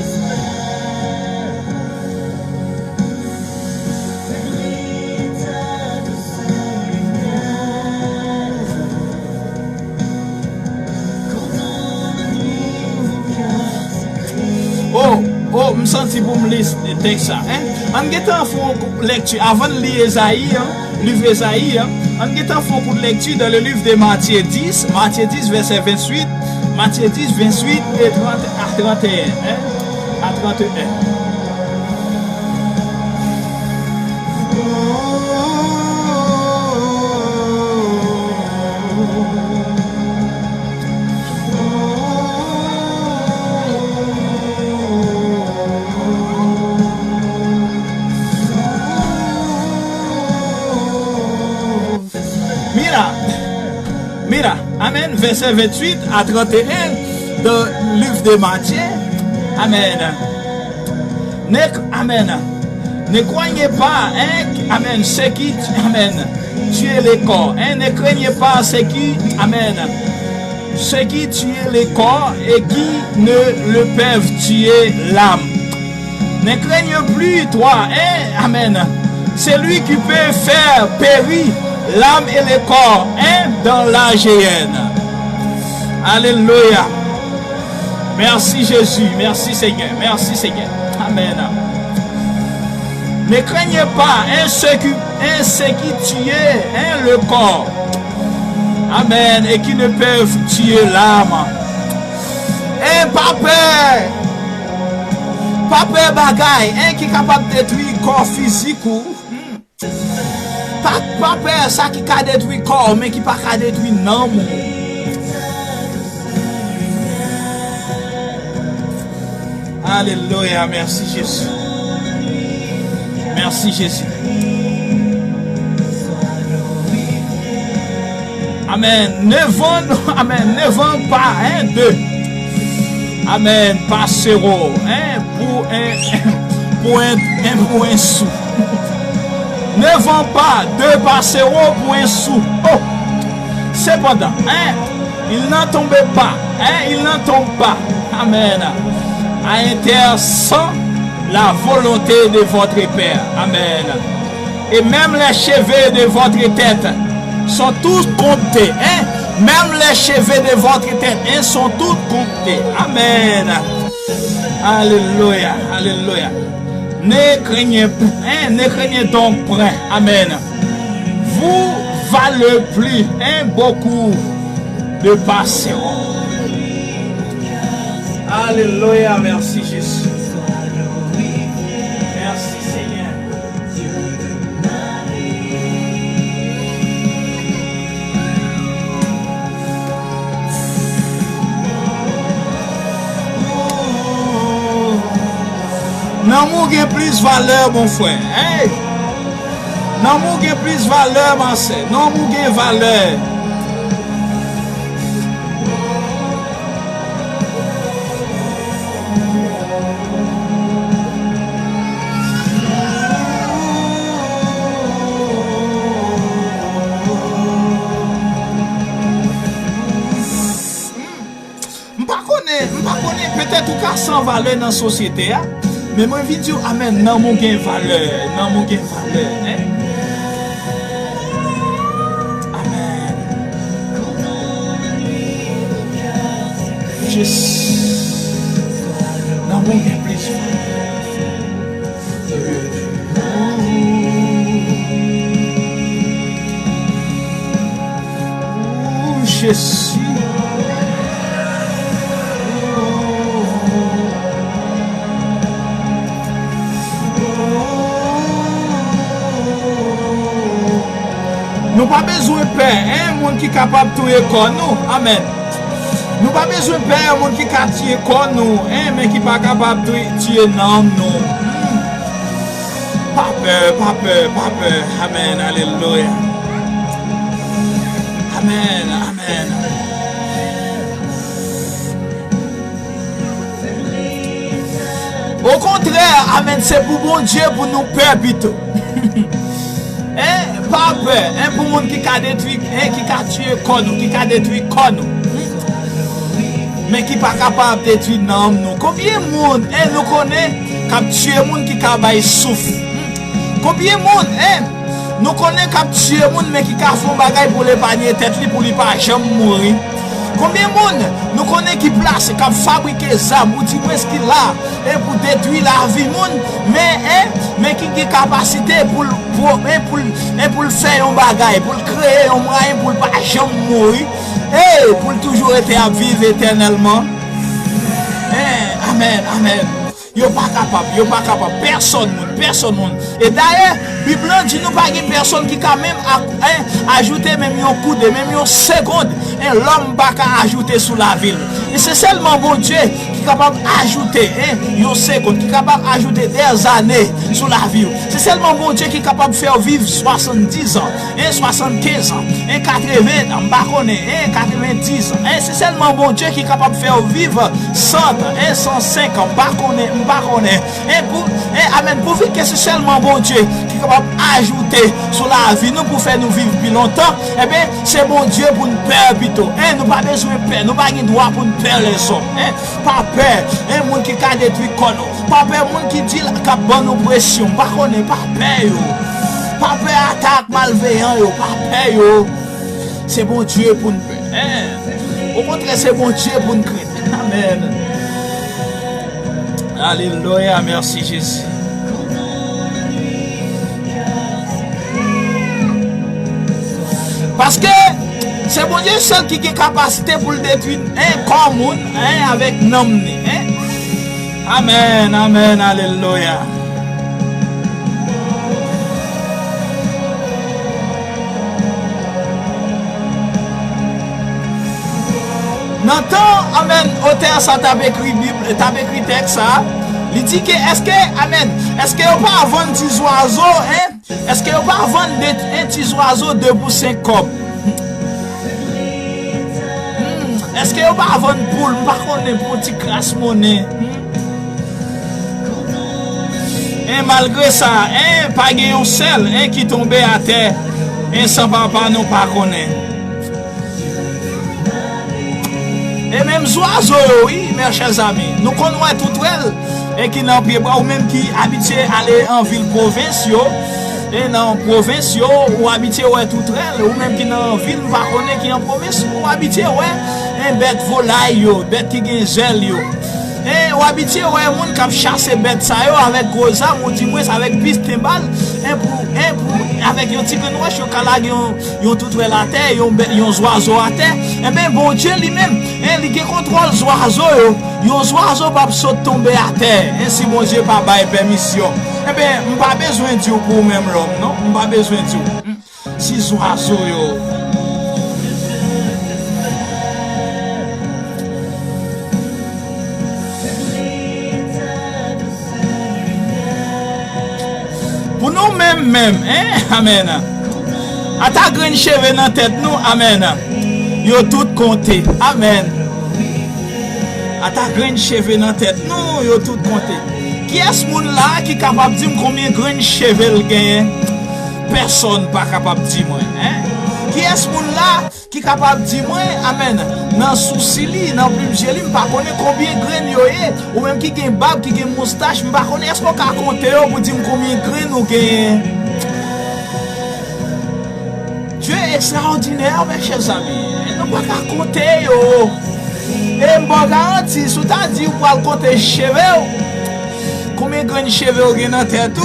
Oh, je me sens pour me lire le texte. En guettant font lecture avant de lire Esaïe, livre Esaïe, en guettant font pour lecture dans le livre de Matthieu 10, verset 28, Matthieu 10, 28 et 30 à 31. À 31. Mira, amen, verset 28 à 31 de livre de Matthieu. Amen. Amen. Ne croyez pas, amen, ce qui, amen, tue les corps. Ne craignez pas ce qui, amen, ce qui tue les corps et qui ne le peuvent tuer l'âme. Ne craignez plus, toi, amen. C'est lui qui peut faire périr l'âme et le corps, dans la géhenne. Alléluia. Merci Jésus, merci Seigneur, merci Seigneur. Amen. Ne craignez pas ce qui tue le corps. Amen. Et qui ne peuvent tuer l'âme. Pas peur bagaille, qui est capable de détruire le corps physique ou pas peur ça qui a détruit le corps, mais qui pas détruire l'âme. Alléluia, merci Jésus. Merci Jésus. Amen. Ne vend pas deux. Amen. Pas zéro. Pour un sou. Ne vend pas deux par zéro pour un sou. Oh. Cependant, il n'en tombe pas. Il n'en tombe pas. Amen. À intéressant la volonté de votre Père. Amen. Et même les cheveux de votre tête sont tous comptés. Même les cheveux de votre tête sont tous comptés. Amen. Alléluia. Alléluia. Ne craignez donc point. Amen. Vous valez plus beaucoup de passeront. Alléluia. Merci Jésus. Merci Seigneur. L'amour a plus valeur, mon frère. L'amour a plus valeur, ma soeur. L'amour a valeur. Peut-être ou sans valeur dans la société, mais moi je dis amen, non mon gain valeur, non mon gain valeur. Amen. Non mon gain plus valeur. Jésus. Nous pas besoin de peur, un monde qui est capable de tuer comme nous. Amen. Nous pas besoin de peur, un monde qui est capable de tuer comme nous, mais qui n'est pas capable de tuer nous. Pas peur, pas peur, pas peur. Amen. Alléluia. Amen. Amen. Au contraire, amen, c'est pour bon Dieu pour nous peur plutôt. Pas peur, pour monde qui a détruit, qui a tué nous, qui a détruit nous, mais qui n'est pas capable de détruire nous. Combien de monde nous connaît qui a tué monde qui a souffle? Combien de monde nous connaît qui a tué monde mais qui a fait un bagage pour l'épargner tête pour ne pas jamais mourir? Combien de monde nous connaît qui place, qui fabrique des armes, ou dit ce qu'il a, pour détruire la vie monde, mais qui a capacité pour faire un bagage, pour créer un moyen pour ne pas jamais mourir, et pour toujours être à vivre éternellement. Amen, amen. Yo pas capable, personne. Et d'ailleurs, la Bible dit nous pas une personne qui quand même ajouter même un coup de même une seconde, et l'homme pas ajouter sous la ville. Et c'est seulement bon Dieu qui est capable d'ajouter, une seconde, qui est capable d'ajouter des années sur la vie. C'est seulement bon Dieu qui est capable de faire vivre 70 ans, 75 ans, 80 ans, 90 ans. C'est seulement bon Dieu qui est capable de faire vivre 100 ans, 105 ans, amen. Pour vivre que c'est seulement bon Dieu qui est capable d'ajouter sur la vie nous pour faire nous vivre plus longtemps, eh bien, c'est bon Dieu pour nous perdre plutôt. Nous pas besoin de peur, nous pas de droit pour nous perdre les hommes. Pas peur, monde qui a détruit nous. Pas peur, monde qui dit qu'il a bonne oppression. Pas peur, pas peur attaque malveillant, pas peur. C'est bon Dieu pour nous peur. Au contraire, c'est bon Dieu pour nous craindre. Amen. Alléluia, merci Jésus. Parce que c'est bon Dieu seul qui a capacité pour le détruire un commun avec nom. Amen, amen, alléluia. N'entend, amen, auteur ça t'a écrit Bible, t'a écrit texte ça. Il dit que est-ce que, amen, est-ce que on pas vendre des oiseaux, est-ce que on pas vendre un petit oiseau 2 pour 5 copes? Est-ce que on pas vendre poule, par contre pour petit crasse monnaie? Et malgré ça, pas un seul qui tombait à terre, sans papa nous pas connaît. Et même les oiseaux, oui, mes chers amis, nous connaissons tout elle et qui n'ont pas ou même qui habitué à aller en ville provinciale et dans province ou habitué ouais tout elle ou même qui dans ville pas connaît qui en province ou habitué ouais un bête volaille yo, bête qui gagne gel yo. Et ou habitué ouais monde qui chasse bête ça yo avec gros armes ou du moins avec piste balle avec un petit noix yo kala yo tout la terre yo oiseau à terre et ben bon Dieu lui-même il contrôle les oiseaux yo oiseaux pas sauter tomber à terre si bon Dieu pas bail permission et ben on pas besoin de Dieu pour même l'homme non on pas besoin de Dieu si oiseaux yo pour nous même amen. À ta graine cheveux dans tête nous, amen. Yo tout compté, amen. À ta graine cheveux dans tête nous, yo tout compté. Qui est ce monde là qui est capable de dire combien de graines cheveux il gagne? Personne pas capable de dire moi, Qui est ce monde là qui est capable de dire moi, amen. Dans souci li, dans plume jeli, pas connaît combien de graines yo ou même qui gagne barbe, qui gagne moustache, pas connaît est-ce qu'on peut compter pour dire combien de graines nous gagne? Dieu est extraordinaire, mes chers amis. Nous ne pouvons pas compter. Et je vous garantis, si vous avez dit que vous pouvez compter les cheveux, combien de grains cheveux vous avez dans la tête?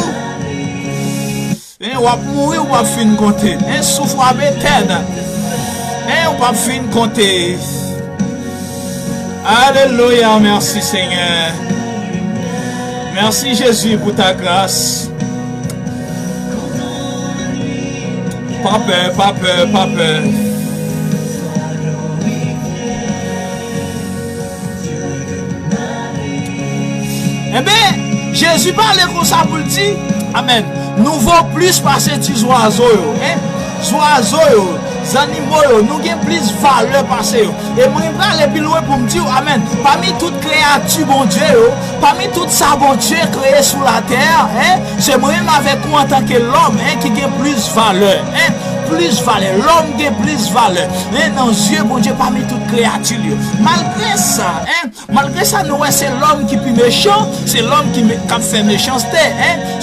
Vous allez mourir ou vous allez finir compter. Souffle avec tête. Vous allez finir compter. Alléluia, merci Seigneur. Merci Jésus pour ta grâce. Pas peur, pas peur, pas peur. Eh bien, Jésus parle comme ça pour le dire. Amen. Nous vaut plus passer des oiseaux. Les oiseaux, les animaux, nous avons plus de valeur passer. Et moi, je vais aller plus loin pour me dire, amen. Parmi toutes créatures, bon Dieu, parmi tout ça, bon Dieu, créé sur la terre, c'est moi-même avec vous en tant que l'homme qui a plus de valeur. Plus valeur, l'homme qui a plus valeur. Dans les yeux, bon Dieu, parmi toutes créatures. Malgré ça, nous, c'est l'homme qui est plus méchant, c'est l'homme qui fait méchanceté.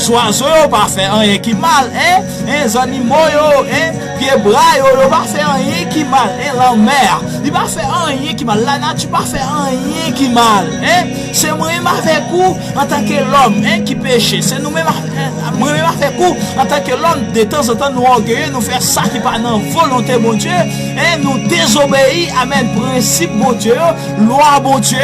Oiseaux, pas faire rien qui mal. Les animaux, pieds bras, ils pas faire rien qui mal. La mer, il va faire rien qui mal. La nature, pas faire rien qui mal. C'est moi-même avec vous en tant que l'homme qui péché. C'est nous-mêmes avec vous en tant que l'homme, de temps en temps, nous orgueilleux, nous faire ça. ça qui pas dans volonté, bon Dieu, et nous désobéissons, amen, principe, bon Dieu, loi, bon Dieu,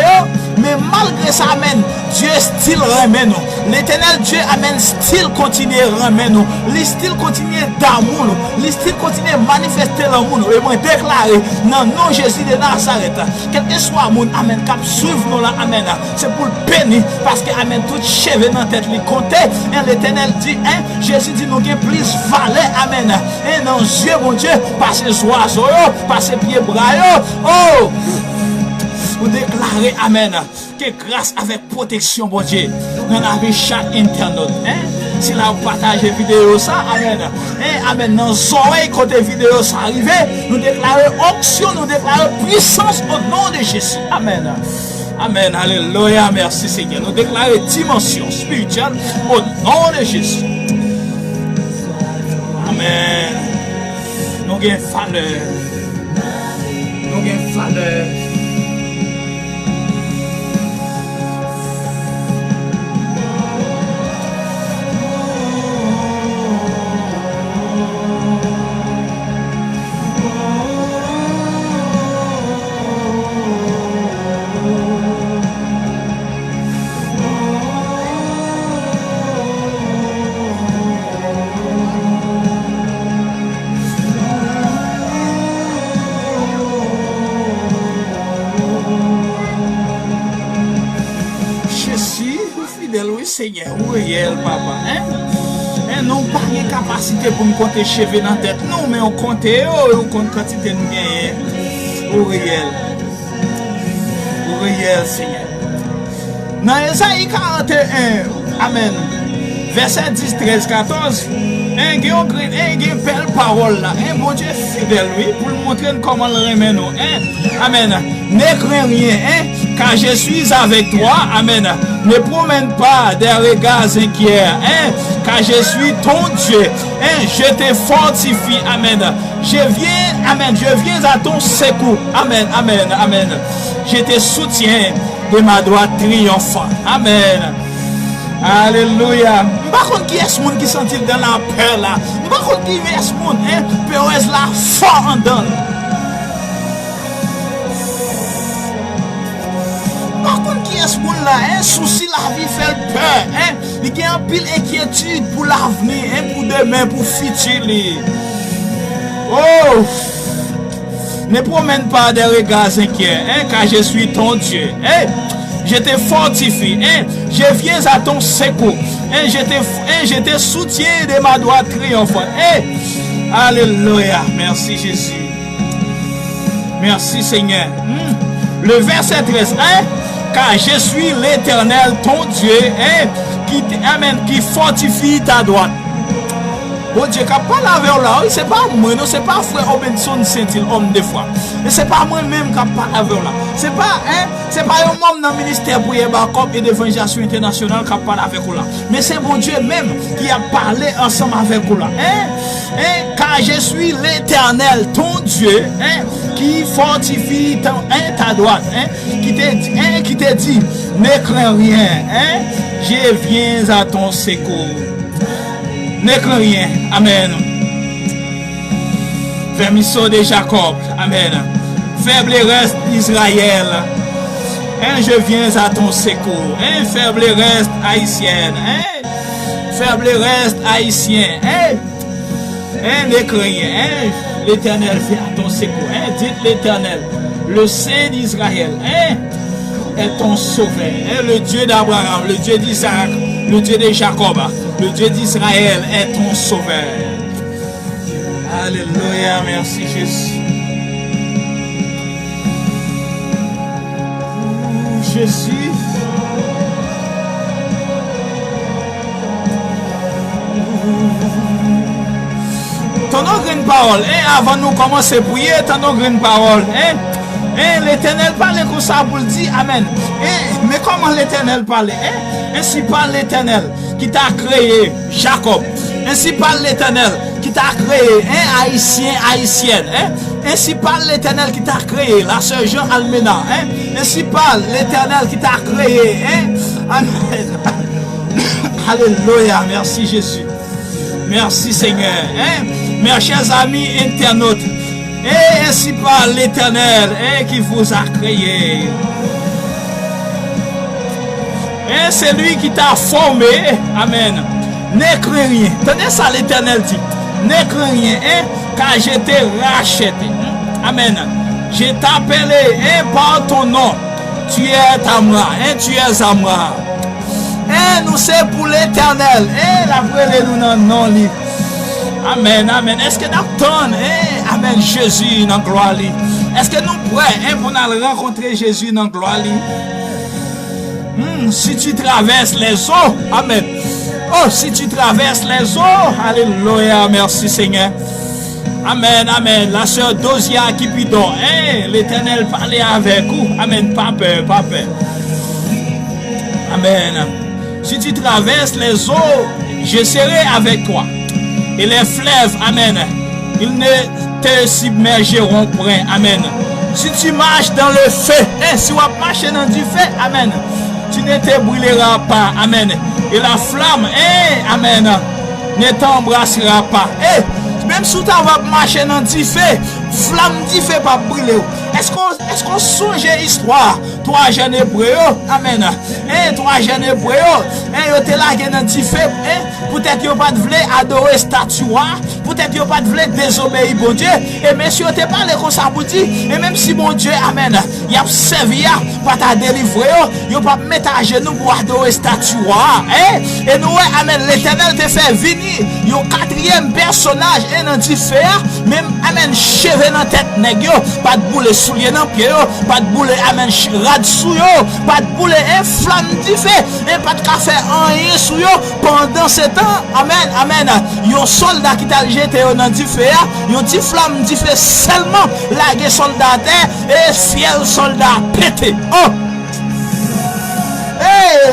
mais malgré ça, amen, Dieu style remet nous. L'éternel Dieu, amen, style continue remet nous. Le style continue d'amour nous. Le style continue manifester l'amour nous. Et moi déclarer, non, non, Jésus de Nazareth, quel que soit mon, amen, cap suivre nous là, amen, c'est pour le bénir, parce que, amen, tout cheveux dans la tête, les compter, et l'éternel dit, hein, Jésus dit, nous avons plus valeur, amen, et dans les yeux, mon Dieu, par ses oiseaux, par ses pieds bras, oh, vous déclarez, amen, que grâce avec protection, bon Dieu, nous avons chaque internaute, hein, si là vous partagez vidéo ça, amen, hein, amen, dans les oreilles, côté vidéo ça arrive, nous déclarons onction, nous déclarons puissance au nom de Jésus, amen. Amen, alléluia, merci Seigneur. Nous déclarons dimension spirituelle au nom de Jésus. Amen. Nous avons valeur. Nous avons valeur. Seigneur, où est papa, hein? Et non pas de capacité pour me compter cheveux dans la tête, non, mais on compte, on compte quantité de gain. Où est Seigneur? Dans Esaïe 41, amen, verset 10, 13, 14, il y a une belle parole là, un bon Dieu fidèle, oui, pour nous montrer comment le remet nous, amen. Ne crains rien, car je suis avec toi, amen. Ne promène pas des regards inquiets, car je suis ton Dieu, je te fortifie, amen. Je viens à ton secours, amen, amen, amen. Je te soutiens de ma droite triomphante, amen. Alléluia. Par contre, qui est ce monde qui sentit dans la peur là? Par contre, qui est ce monde, peur est là fort en dedans. Par contre, qui est ce monde là? Souci la vie fait peur. Il y a un pile inquiétude pour l'avenir, pour demain, pour futur. Oh! Ne promène pas des regards inquiets, car je suis ton Dieu. Je te fortifie, je viens à ton secours, je te soutiens de ma droite triomphante. Alléluia, merci Jésus. Merci Seigneur. Le verset 13, car je suis l'Éternel, ton Dieu, qui fortifie ta droite. Bon Dieu, quand pas la vers là, c'est pas moi, non, c'est pas frère Robinson Saint-Il, homme de foi. Et c'est pas moi-même qui pas la vers là. C'est pas un membre dans le ministère pour Yébakop et d'évangélisation internationale qui parle avec vous là. Mais c'est bon Dieu même qui a parlé ensemble avec vous là. Car je suis l'Éternel, ton Dieu, qui fortifie ta droite, qui te dit, ne crains rien, je viens à ton secours. Ne crains rien, amen. Vermisseau de Jacob, amen. Faible reste d'Israël, je viens à ton secours. Faible reste haïtienne, faible reste haïtien, ne crains rien, l'Éternel vient à ton secours. Dites l'Éternel, le Saint d'Israël, est ton sauveur. Le Dieu d'Abraham, le Dieu d'Isaac, le Dieu de Jacob, le Dieu d'Israël est ton sauveur. Alléluia, merci Jésus. Jésus. Ton grande parole, avant nous commencer à prier, ton grande parole, l'Éternel parle comme ça pour le dire, amen. Mais comment l'Éternel parle? Ainsi parle l'Éternel qui t'a créé Jacob. Ainsi parle l'Éternel qui t'a créé haïtien, haïtienne. Ainsi parle l'Éternel qui t'a créé la sœur Jean Almena. Ainsi parle l'Éternel qui t'a créé. Amen. Alléluia, merci Jésus. Merci Seigneur. mes chers amis internautes. Et ainsi par l'Éternel qui vous a créé. Et c'est lui qui t'a formé. Amen. Ne crains rien. Tenez ça, l'Éternel dit. Ne crains rien, car je t'ai racheté. Amen. Je t'appelé par ton nom. Tu es à moi. Tu es à moi. Nous c'est pour l'Éternel. La vraie nous dans non livre. Amen, amen. Est-ce que nous attendons, amen, Jésus dans la gloire? Est-ce que nous prêts pour nous rencontrer Jésus dans la gloire? Si tu traverses les eaux, amen. Oh, si tu traverses les eaux, alléluia, merci Seigneur. Amen, amen. La sœur Dosia Kipidon, l'Éternel parlait avec vous. Amen, pas peur, pas peur. Amen. Si tu traverses les eaux, je serai avec toi. Et les fleuves, amen, ils ne te submergeront point, amen. Si tu marches dans le feu, si tu marches dans du feu, amen, tu ne te brûleras pas, amen. Et la flamme, amen, ne t'embrassera pas. Même si tu vas marcher dans du feu, flamme du feu pas brûler. Est-ce qu'on songe l'histoire? Toi, jeune hébreu, amen. Toi, jeune hébreu, yo te lage dans du feu, peut-être yo pas de vle adorer statue, peut-être yo pas de vle désobéir bon Dieu. Et monsieur te parle comme ça pour dire, et même si bon Dieu, amen, y a servi pas ta délivrer, yo pas mettre à genoux pour adorer statue, et nous, amen, l'Éternel te fait venir, yo quatrième personnage, dans du feu, même, amen, cheveux dans tête nèg yo, pas de boule soulier dans pied yo, pas de boule, amen, rad sou yo, pas de boule, flamme du feu, et pas de café rien sou yo pendant ce temps, amen, amen. Yon soldat qui t'a jeté dans du feu, yon ti flamme du feu seulement, la soldat et fiel soldat pété. Oh!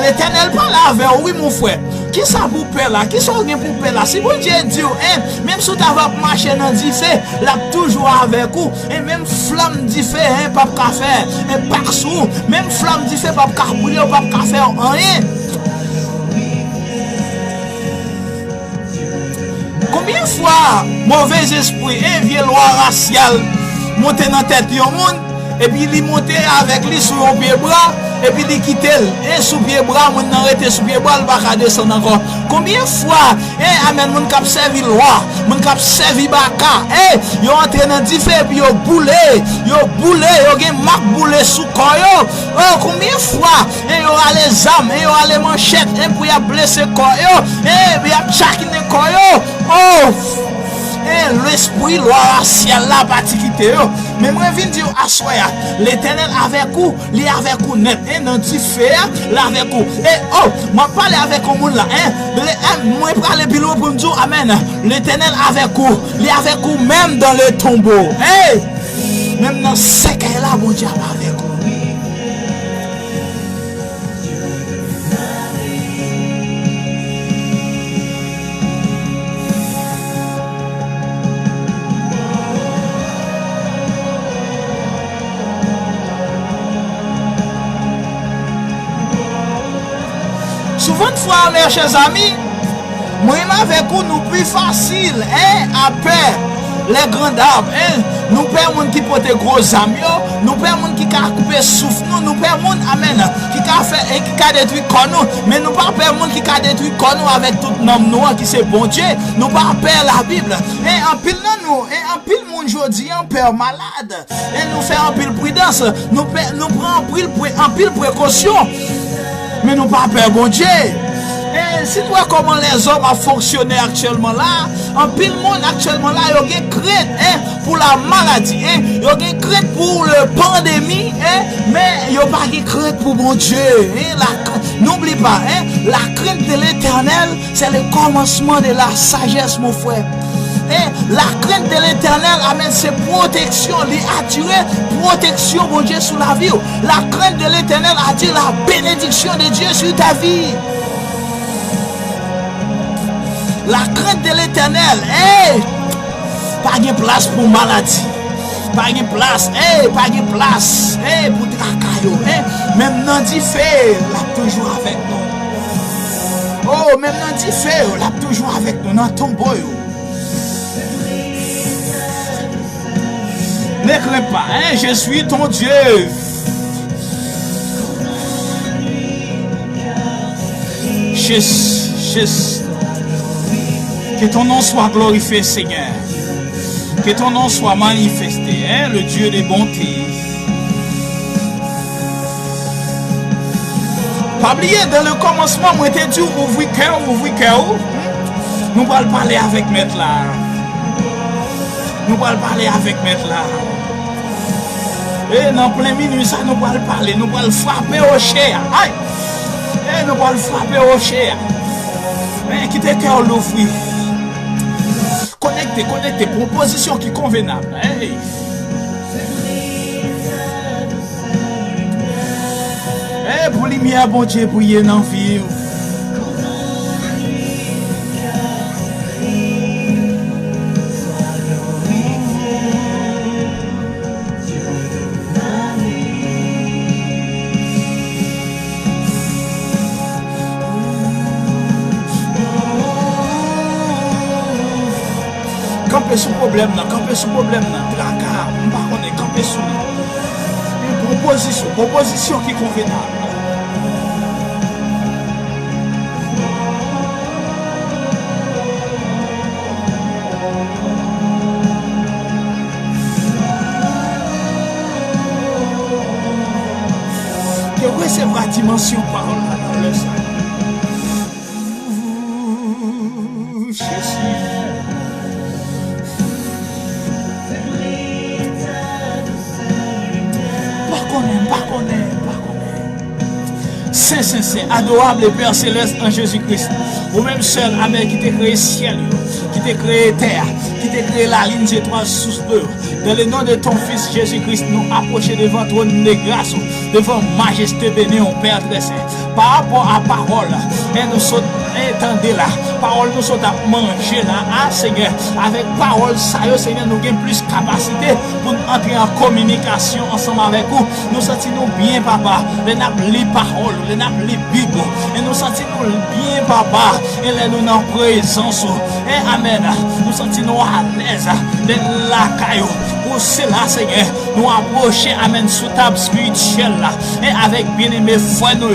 L'Éternel parle avec oui mon frère. Qui ça vous paie là? Qui ça vous paie là? Si vous Dieu dit, même si tu vas marcher dans du feu, là toujours avec vous. Et même flamme du feu, pas de faire, et partout. Même flamme du feu, pas de brûler, pas de faire rien. Combien de fois mauvais esprit, vieux loi raciale, monter dans la tête de monde, et puis il monte avec lui sur le pied bras. Et puis il quitte et sous pied bras, mon arrêté sous pied bras, il va descendre encore. Combien de fois, amen, mon cap servi loi, mon cap servi baka, yo entré dans du feu, puis yo boulé, yo gen marque boulé sous corps yo. Oh, combien de fois, yo a les âmes, yo a les manchettes, pour y a blessé corps yo, puis y a chacune corps yo. Oh! L'esprit loi racial là particulier. Mais moi je viens dire à soi, l'Éternel avec vous, il est avec vous net, dans du feu, là avec vous. Et oh, moi parler avec vous là, moi parler bilo pour me dire amen. L'Éternel avec vous, il est avec vous même dans le tombeau. Même dans ce cas là, bon Dieu avec vous. Souvent de fois, mes chers amis, moi avec vous, nous plus facile, à peur les grands arbres, nous perdons monde qui porte gros amis, nous perdons monde qui a coupé souffle, nous perdons monde, amen, qui a fait et qui a détruit nous, mais nous pas perdre monde qui a détruit nous avec tout nom noir qui c'est bon Dieu, nous pas perdre la Bible, et en pile nous, et en pile monde aujourd'hui, on perd malade, et nous fait en pile prudence, nous prenons en pile précaution. Mais nous pas peur, bon Dieu. Et si tu vois comment les hommes ont fonctionné actuellement là, en pile monde actuellement là, il y a une crainte pour la maladie, il y a une crainte pour la pandémie, mais il n'y a pas de crainte pour mon Dieu. N'oublie pas, la crainte de l'Éternel, c'est le commencement de la sagesse, mon frère. La crainte de l'Éternel, amen, c'est protection, l'attirer protection, mon Dieu, sur la vie. La crainte de l'Éternel attire la bénédiction de Dieu sur ta vie. La crainte de l'Éternel, pas de place pour maladie, pas de place, pas de place, pour tracaillot, même dans du feu, là toujours avec nous. Oh, même dans du feu, là toujours avec nous, dans ton boy. Ne crains pas, hein, je suis ton Dieu. Que ton nom soit glorifié, Seigneur. Que ton nom soit manifesté, hein, le Dieu des bontés. Pas oublier, dans le commencement, moi t'ai dit, ouvrir cœur. Nous allons parler avec Maître là. Nous allons parler avec Maître là. Et dans plein minuit, ça nous allons parler. Nous allons frapper au cher. Aïe! Et nous allons frapper au cher. Mais quittez cœur l'ouvrir. Connectez, proposition qui est convenable. Hey. Eh, pour lumière, bon Dieu, briller dans la vie. Campez sous problème, tracas, on est campé sous. Proposition qui est convenable. Que recevoir dimension parole dans le sang. Jésus. Saint, adorable Père Céleste en Jésus-Christ. Ou même seul, Amen, qui t'a créé ciel, qui t'a créé terre, qui t'a créé la ligne des trois sous peu. Dans le nom de ton Fils Jésus-Christ, nous approcher devant ton de grâce, devant majesté bénie, au Père très saint. Par rapport à parole, et nous sommes entendez là, parole nous sommes à manger là, ah Seigneur, avec parole, ça y est, Seigneur, nous avons plus capacité pour entrer en communication ensemble avec vous. Nous sentons bien, Papa, les nappes les paroles, les nappes les Bibles, et nous sentons bien, Papa, et les nous en présence, et Amen, nous sentons à l'aise, de la caillou. Pour cela, Seigneur, nous approcher, Amen, sous table spirituelle là, et avec bien-aimés frères nous,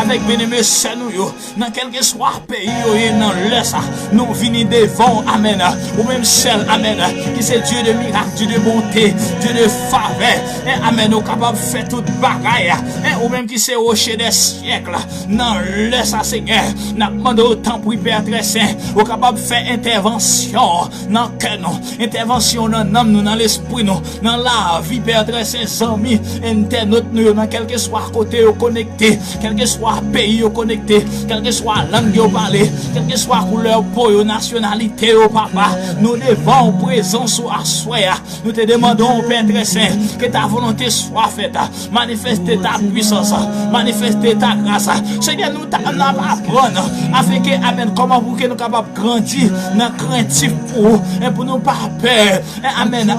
avec bien-aimés sœurs nous, dans quel que soit pays, et dans le ça, nous venons devant, Amen, ou même seul, Amen, qui c'est Dieu de miracle, Dieu de bonté, Dieu de faveur, et Amen, nous capables de faire toute bagaille, et ou même qui c'est rocher des siècles, dans le ça, Seigneur, nous demandons autant pour Père très saint, ou capable de faire intervention dans le cœur, intervention dans l'âme, nous, dans l'esprit, nous, dans la vie, Père très saint, amis, internautes, nous, dans quel que soit côté connecté, quel que soit pays connecté, quel que soit langue au parler, quelle que soit couleur peau, nationalité, papa, nous devons présence ou assoya. Nous te demandons, Père très saint, que ta volonté soit faite, manifester ta puissance, manifester ta grâce. Seigneur, nous t'avons apprendre afin que, Amen, comment pour que nous capables de grandir dans craintif pour nous pas peur. Amen,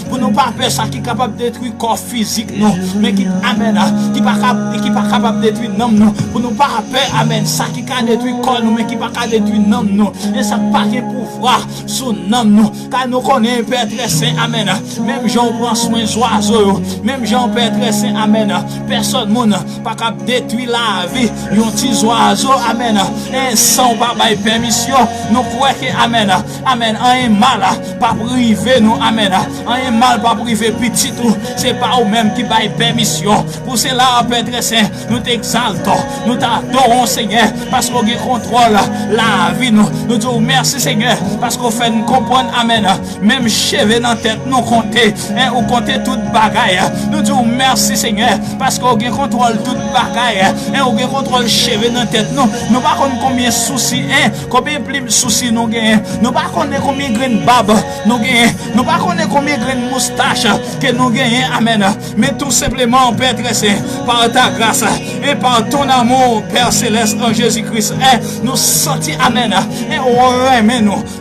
pour nous pas peur, ça qui est capable de détruire le corps physique, non, mais qui, Amen, qui pas capable de détruire l'homme, non, pour nous pas peur, Amen, ça qui peut détruire le corps, mais qui pas détruire l'homme, non, et ça pas de pouvoir sur l'homme, non, car nous connaissons Père très saint, Amen, même Jean prend soin des oiseaux, même Jean Père très saint, Amen, personne monde pas capable de détruire la vie, un petit oiseau, Amen, et sans pas permission, nous croyons que, Amen, un mal, pas privé, nous, Amen, un mal, pas privé, petit, c'est pas eux-mêmes qui baillent permission, pour cela, Père très saint, nous t'exaltons, nous t'adorons, Seigneur, parce qu'on contrôle la vie, nous disons merci, Seigneur, parce qu'on fait nous comprendre, Amen, même cheveux dans la tête, nous compter, ou compter toute bagaille, nous disons merci, Seigneur, parce qu'on contrôle toute bagaille, on contrôle cheveux dans la tête, nous pas combien de soucis, combien de soucis nous gagnons, nous pas combien de graines barbe nous gagnons, nous pas combien de graines moustache que nous gagnons, Amen, mais tout simplement, Père très saint, par ta grâce et par ton amour, Père céleste, céleste en Jésus-Christ. Nous sentis, amen,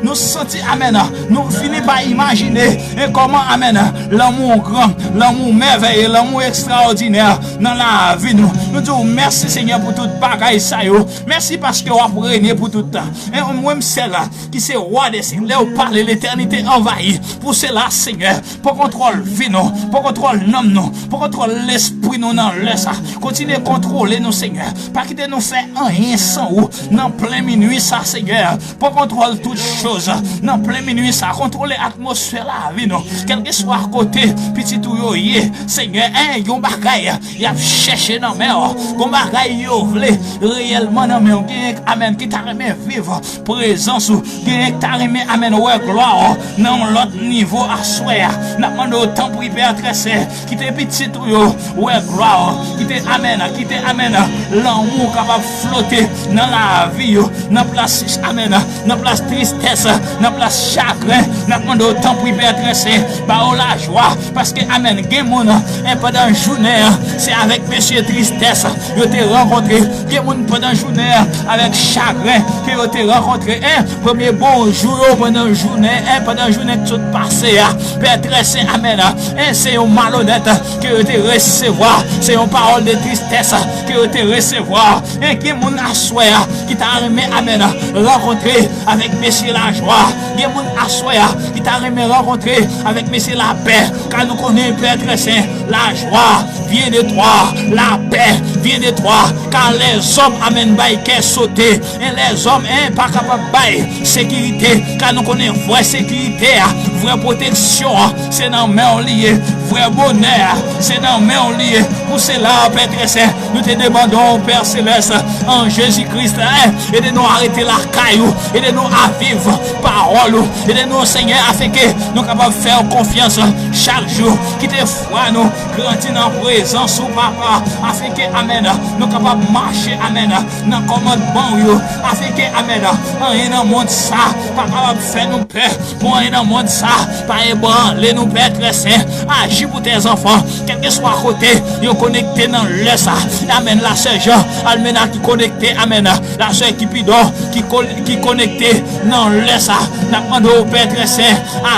nous sentis, amen, nous finissons par imaginer comment, amen, l'amour grand, l'amour merveilleux, l'amour extraordinaire dans la vie nous. Nous disons merci Seigneur pour toute bagaille ça yo. Merci parce que vous avez régné pour tout le temps. Et moi-même c'est là qui c'est roi des signes. Là vous parlez l'éternité envahie. Pour cela Seigneur, pour contrôle vie nous, pour contrôle l'homme nous, pour contrôle l'esprit nous dans le ça. Continuez à contrôler nous Seigneur. Pas quitter nous faire rien sans vous. Dans plein minuit ça Seigneur. Pour contrôle toutes choses. Dans plein minuit ça. Contrôler l'atmosphère la vie nous. Quel que soit côté petit tout yo Seigneur, yon bagay y a cherché dans mer. Yon bagay yo vle réellement dans mer. Amen qui t'a remis vivre présence ou qui t'a remis amen ouais gloire dans l'autre niveau à soir. N'a demandé autant pour hyper très saint qui t'est petit tout yo ouais gloire qui t'est amen l'amour capable flotter dans la vie dans place amen dans place tristesse dans place chagrin. N'a demandé autant pour hyper très saint ba la joie parce que amen gen moun pendant journée c'est avec monsieur tristesse yo te rencontré gen moun pendant journée avec chagrin que yo te rencontré premier bonjour pendant journée tout passé Père très saint amen c'est un malhonnête que yo te recevoir c'est une parole de tristesse que yo te recevoir gen moun assoya qui t'a remis amen rencontré avec monsieur la joie gen moun assoya qui t'a remis rencontré avec monsieur la paix car nous connaissons Père très saint la joie vient de toi, la paix vient de toi, car les hommes amènent bail qu'est sauté et les hommes pas capables bail sécurité, car nous connaissons vraie sécurité, vraie protection, c'est dans main lié, vrai bonheur, c'est dans main lié. Pour cela, Père très saint, nous te demandons Père céleste en Jésus-Christ, aidez-nous à arrêter la caillou, aidez-nous à vivre parole, aidez-nous Seigneur afin que nous capables de faire confiance chaque jour, quitter foi nous, grandir dans présence au papa, afin que amen, nous capables de marcher amen, dans commandement afin que amen, en un monde ça, pas capable de faire nous paix, pour un monde ça, pas ébranler nous Père très saint, agis pour tes enfants, quel que soit côté, ils connecté dans le ça, amen, la sœur Jean, Almena qui connecté, amen, la sœur Kipidor qui connecté dans le ça, n'a demandé au Père très saint,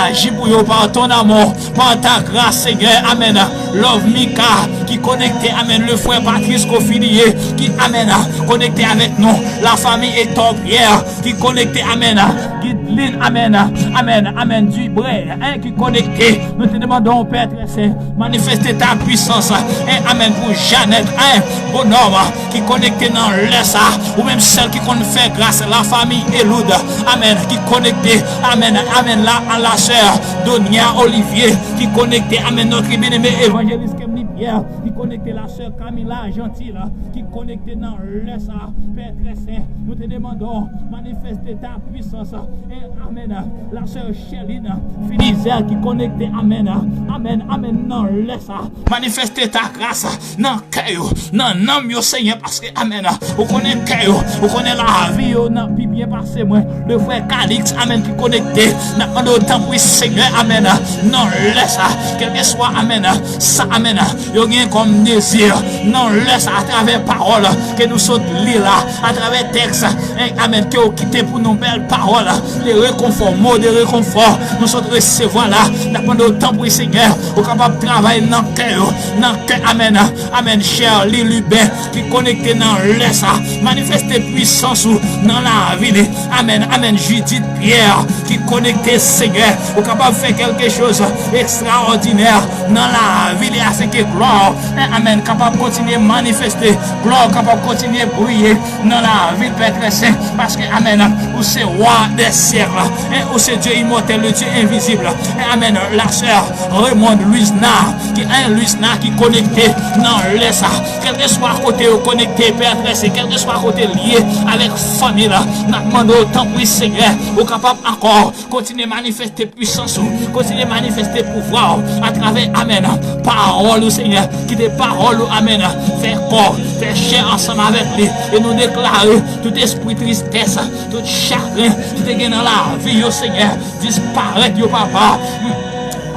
agis pour eux par ton amour, par ta grâce Seigneur, amen, Love Mika qui connecté, amen, le frère Patrice Kofilier qui amen, connecté avec nous, la famille Hector Pierre qui connecté, amen, Guideline, amen, Dubré, qui connecté, nous te demandons Père très saint, manifester ta puissance, amen, pour Jeannette, bonhomme qui connecté dans l'Essa, ou même celle qui compte faire grâce, la famille Eloud, amen, qui connecté, amen, la sœur Donia Olivier qui connecté, amen, notre bien-aimé évangéliste Kemni Pierre qui connecté, la sœur Camilla Gentile qui connecté dans l'Essa, Père très saint, nous te demandons manifester ta puissance, amen, la sœur Cheline Finizer qui connecté, amen, dans l'Essa, manifester ta grâce dans cœur, dans l'âme, Seigneur, parce que, amen, vous connaissez cœur, vous connaissez la vie, non, puis bien passé, moi, le frère Calix, amen, qui connecté, n'a pas d'autant pour Seigneur, amen, non, laisse, quel que soit, amen, ça, amen, il y a comme désir, non, laisse à travers parole, que nous sommes lire là, à travers texte, amen, que vous quittez pour nos belles paroles, les réconforts, mots de réconfort, nous sommes recevoir là, n'a pas d'autant pour Seigneur, vous capable de travailler dans le cœur, amen, cher Lilubin, qui connecté dans l'Essa, manifester puissance dans la vie, amen, Judith Pierre, qui connecté Seigneur, vous capable de faire quelque chose extraordinaire dans la vie, afin que gloire, amen, capable de continuer à manifester, gloire capable de continuer à briller dans la vie, Père très saint, parce que, amen, où c'est roi des siècles, où c'est Dieu immortel, le Dieu invisible, amen, la sœur Raymond Luisna, qui connecté dans l'Essa, quel que soit côté connecté, Père très saint, quel que soit côté lié avec famille, nous demandons autant pour Seigneur, au capable encore continuer à manifester puissance, continuer à manifester pouvoir à travers, amen, parole, Seigneur, qui des paroles, amen, faire corps, faire chair ensemble avec lui, et nous déclarer tout esprit tristesse, tout chagrin, tout est dans la vie, Seigneur, disparaître, papa.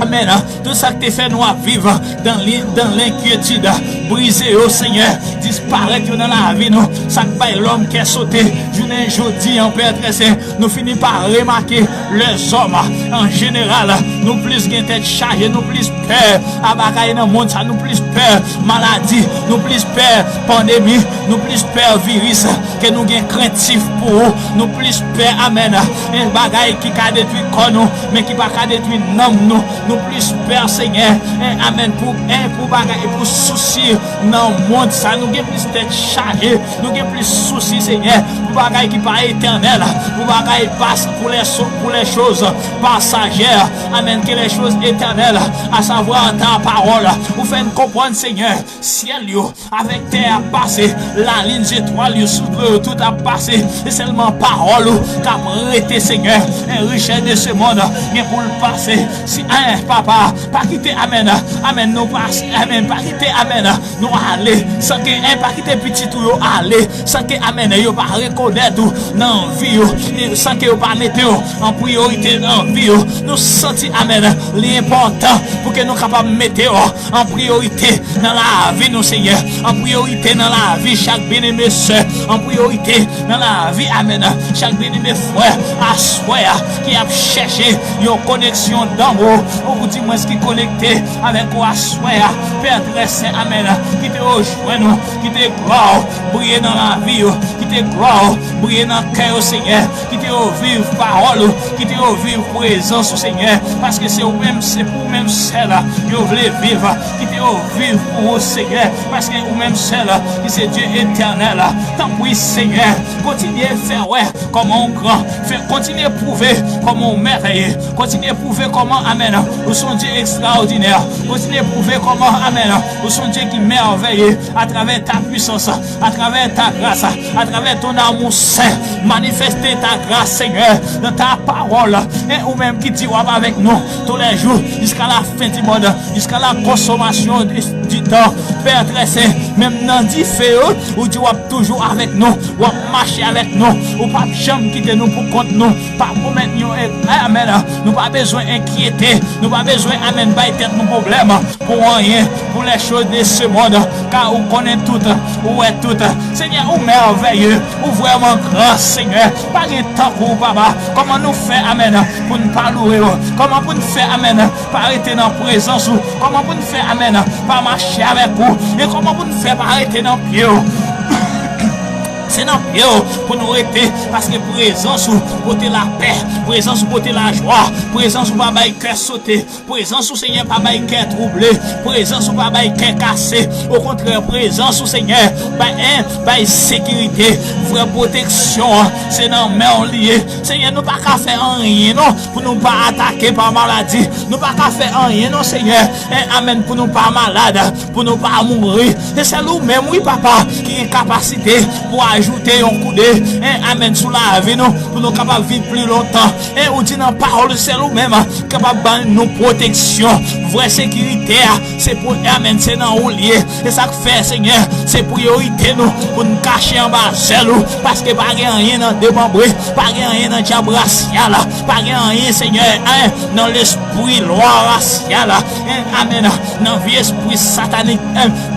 Amen. Tout ça que tu fait nous à vivre dans l'inquiétude, briser au Seigneur, disparaître dans la vie, nous. Ça que l'homme qui est sauté, jeudi en Père très saint, nous finissons par remarquer les hommes en général, nous plus de tête chargée, nous plus peur, à bagaille dans le monde, ça nous plus peur, maladie, nous plus peur, pandémie, nous plus peur, virus, que nous gagnons craintif pour nous plus peur, amen. Un bagaille qui a détruit nous, mais qui pas détruire nous plus peur, Seigneur, amen, pour bagaille, pour souci dans le monde, ça nous gagnons plus tête chargée, nous gagnons plus souci, Seigneur, pour bagaille qui pas éternel, pour bagaille passe pour les choses passagères, amen, que les choses éternelles, à savoir ta parole, vous faites comprendre, Seigneur, ciel avec terre passé, la ligne étoile sous tout a passé, et seulement parole qui a arrêté, Seigneur, et richesse de ce monde, mais pour le passer, si un papa, pas quitter, amen, amen, nous passer, amen, pas quitter, amen, nous aller, sans que un pas quitter petit tout aller, sans que, amen, yo pas reconnaître dans vie, sans que yo pas mettre en priorité dans vie, nous sentir, amen, l'important pour que nous capables de mettre en priorité dans la vie, nous, Seigneur, en priorité dans la vie, chaque bien-aimé soeur, en priorité dans la vie, amen, chaque bien-aimé frère, à soi, qui a cherché une connexion d'amour, ou vous dites moi ce qui est connecté avec quoi, soi, Père très saint, amen, qui te rejoint nous, qui te gloire, briller dans la vie, qui te gloire, briller dans le cœur, Seigneur, qui te vivre parole, qui te vivre présence, Seigneur, parce que c'est vous-même, c'est pour vous-même celle que vous voulez vivre, qui te vivre pour vous, Seigneur, parce que vous-même celle qui c'est Dieu éternel. Tant pis, Seigneur, continuez à faire ouais, comment on grand, continuez à prouver comment on merveilleux, continuez à prouver comment, amen, vous sont Dieu extraordinaire, continuez à prouver comment, amen, vous sont Dieu qui merveilleux à travers ta puissance, à travers ta grâce, à travers ton amour saint, manifester ta grâce, Seigneur, dans ta parole, et ou même qui dit avec nous tous les jours, jusqu'à la fin du monde, jusqu'à la consommation du temps, Père très saint, même dans 10 feux, ou tu vas toujours avec nous, ou marcher avec nous, ou pas jamais quitter nous pour compte nous, pas pour mettre nous, amen, nous pas besoin d'inquiéter, nous pas besoin, amen, pas tête nos problèmes, pour rien, pour les choses de ce monde, car on connaît tout, ou est tout, Seigneur, ou merveilleux, ou vraiment grand, Seigneur, pas de temps pour papa, comment nous faire, amen, pour ne pas louer, comment pour nous faire, amen, pas arrêter dans la présence, comment pour nous faire, amen, pas marcher avec vous, et comment pour nous faire, pas arrêter dans le pied. C'est dans le pied pour nous arrêter, parce que présence pour la paix, présence pour la joie, présence pour pas cœur sauter, présence au Seigneur pas cœur troublé, présence pour pas cœur cassé, au contraire présence au Seigneur pas sécurité, vraie protection, c'est dans main lié. Seigneur, nous pas qu'à faire rien non pour nous pas attaquer par maladie, nous pas qu'à faire rien non, Seigneur, amen, pour nous pas malade, pour nous pas mourir, et c'est nous même, oui papa, qui a capacité pour ajouter un coup de amen sous la vie nous pour nous capables de vivre plus longtemps, et on dit dans la parole c'est nous-mêmes capables de nous protection, vraie sécurité, c'est pour amen, c'est dans où lié, et ça que fait, Seigneur, c'est priorité nous pour nous cacher en bas parce que pas rien dans démembré, pas rien dans diable racial, pas rien, Seigneur, dans l'esprit loi racial, amen, dans vie esprit satanique,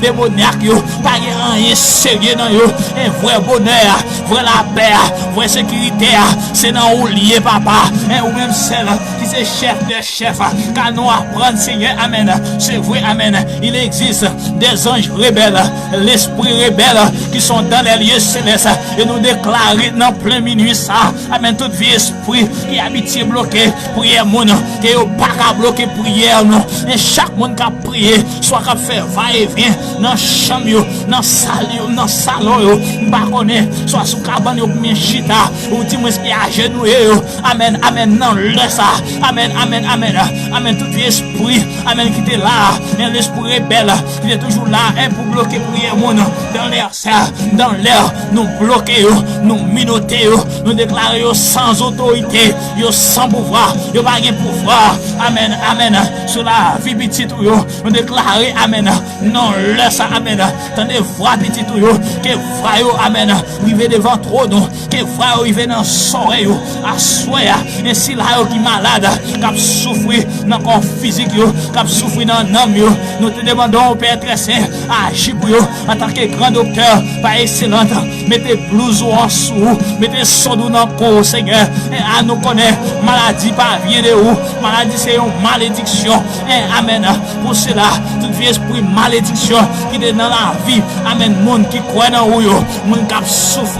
démoniaque, pas rien sérieux dans yo, et vrai bonheur, vrai la paix, vrai sécurité, c'est dans où lié papa, ou même celle qui c'est chef des chefs, car nous apprendre, Seigneur, amen, c'est vrai, amen, il existe des anges rebelles, l'esprit rebelle qui sont dans les lieux célestes, et nous déclarer dans plein minuit ça, amen, toute vie esprit qui habite bloqué, prière moun, qui est pas bloqué prière non, et chaque monde qui a prié, soit qui a fait va-et-vient dans chambre, dans salle, dans salon, pas connaît, soit sous cabane ou bien chita, ou dis-moi ce qui a genoué, amen, amen, non, le ça, amen, amen, amen, amen, tout esprit, amen, qui était là, et l'esprit rebelle, qui est toujours là, et pour bloquer prière moun, dans l'air, dans l'air, nous bloquer, nous minoter, nous déclarer sans autorité, sans pouvoir, pas de pouvoir, amen, amen, sur la vie petite, nous déclarer, amen, non, laisse, amen, tenez, voix petite, que voyons, amen, rive devant trône, que frère rive dans soleil, à soya, ainsi là qui malade, qui souffre dans corps physique, qui souffre dans l'âme, nous te demandons au Père très saint, agis pour eux en tant que grand docteur, pas excellente, mettez blouse en dessous, mettez son dans le corps, Seigneur, et à nous connaître, maladie pas vient de où, maladie c'est une malédiction, et amen, pour cela, tout vieux esprit malédiction qui est dans la vie, amen, monde qui croit dans vous, monde qui souffre,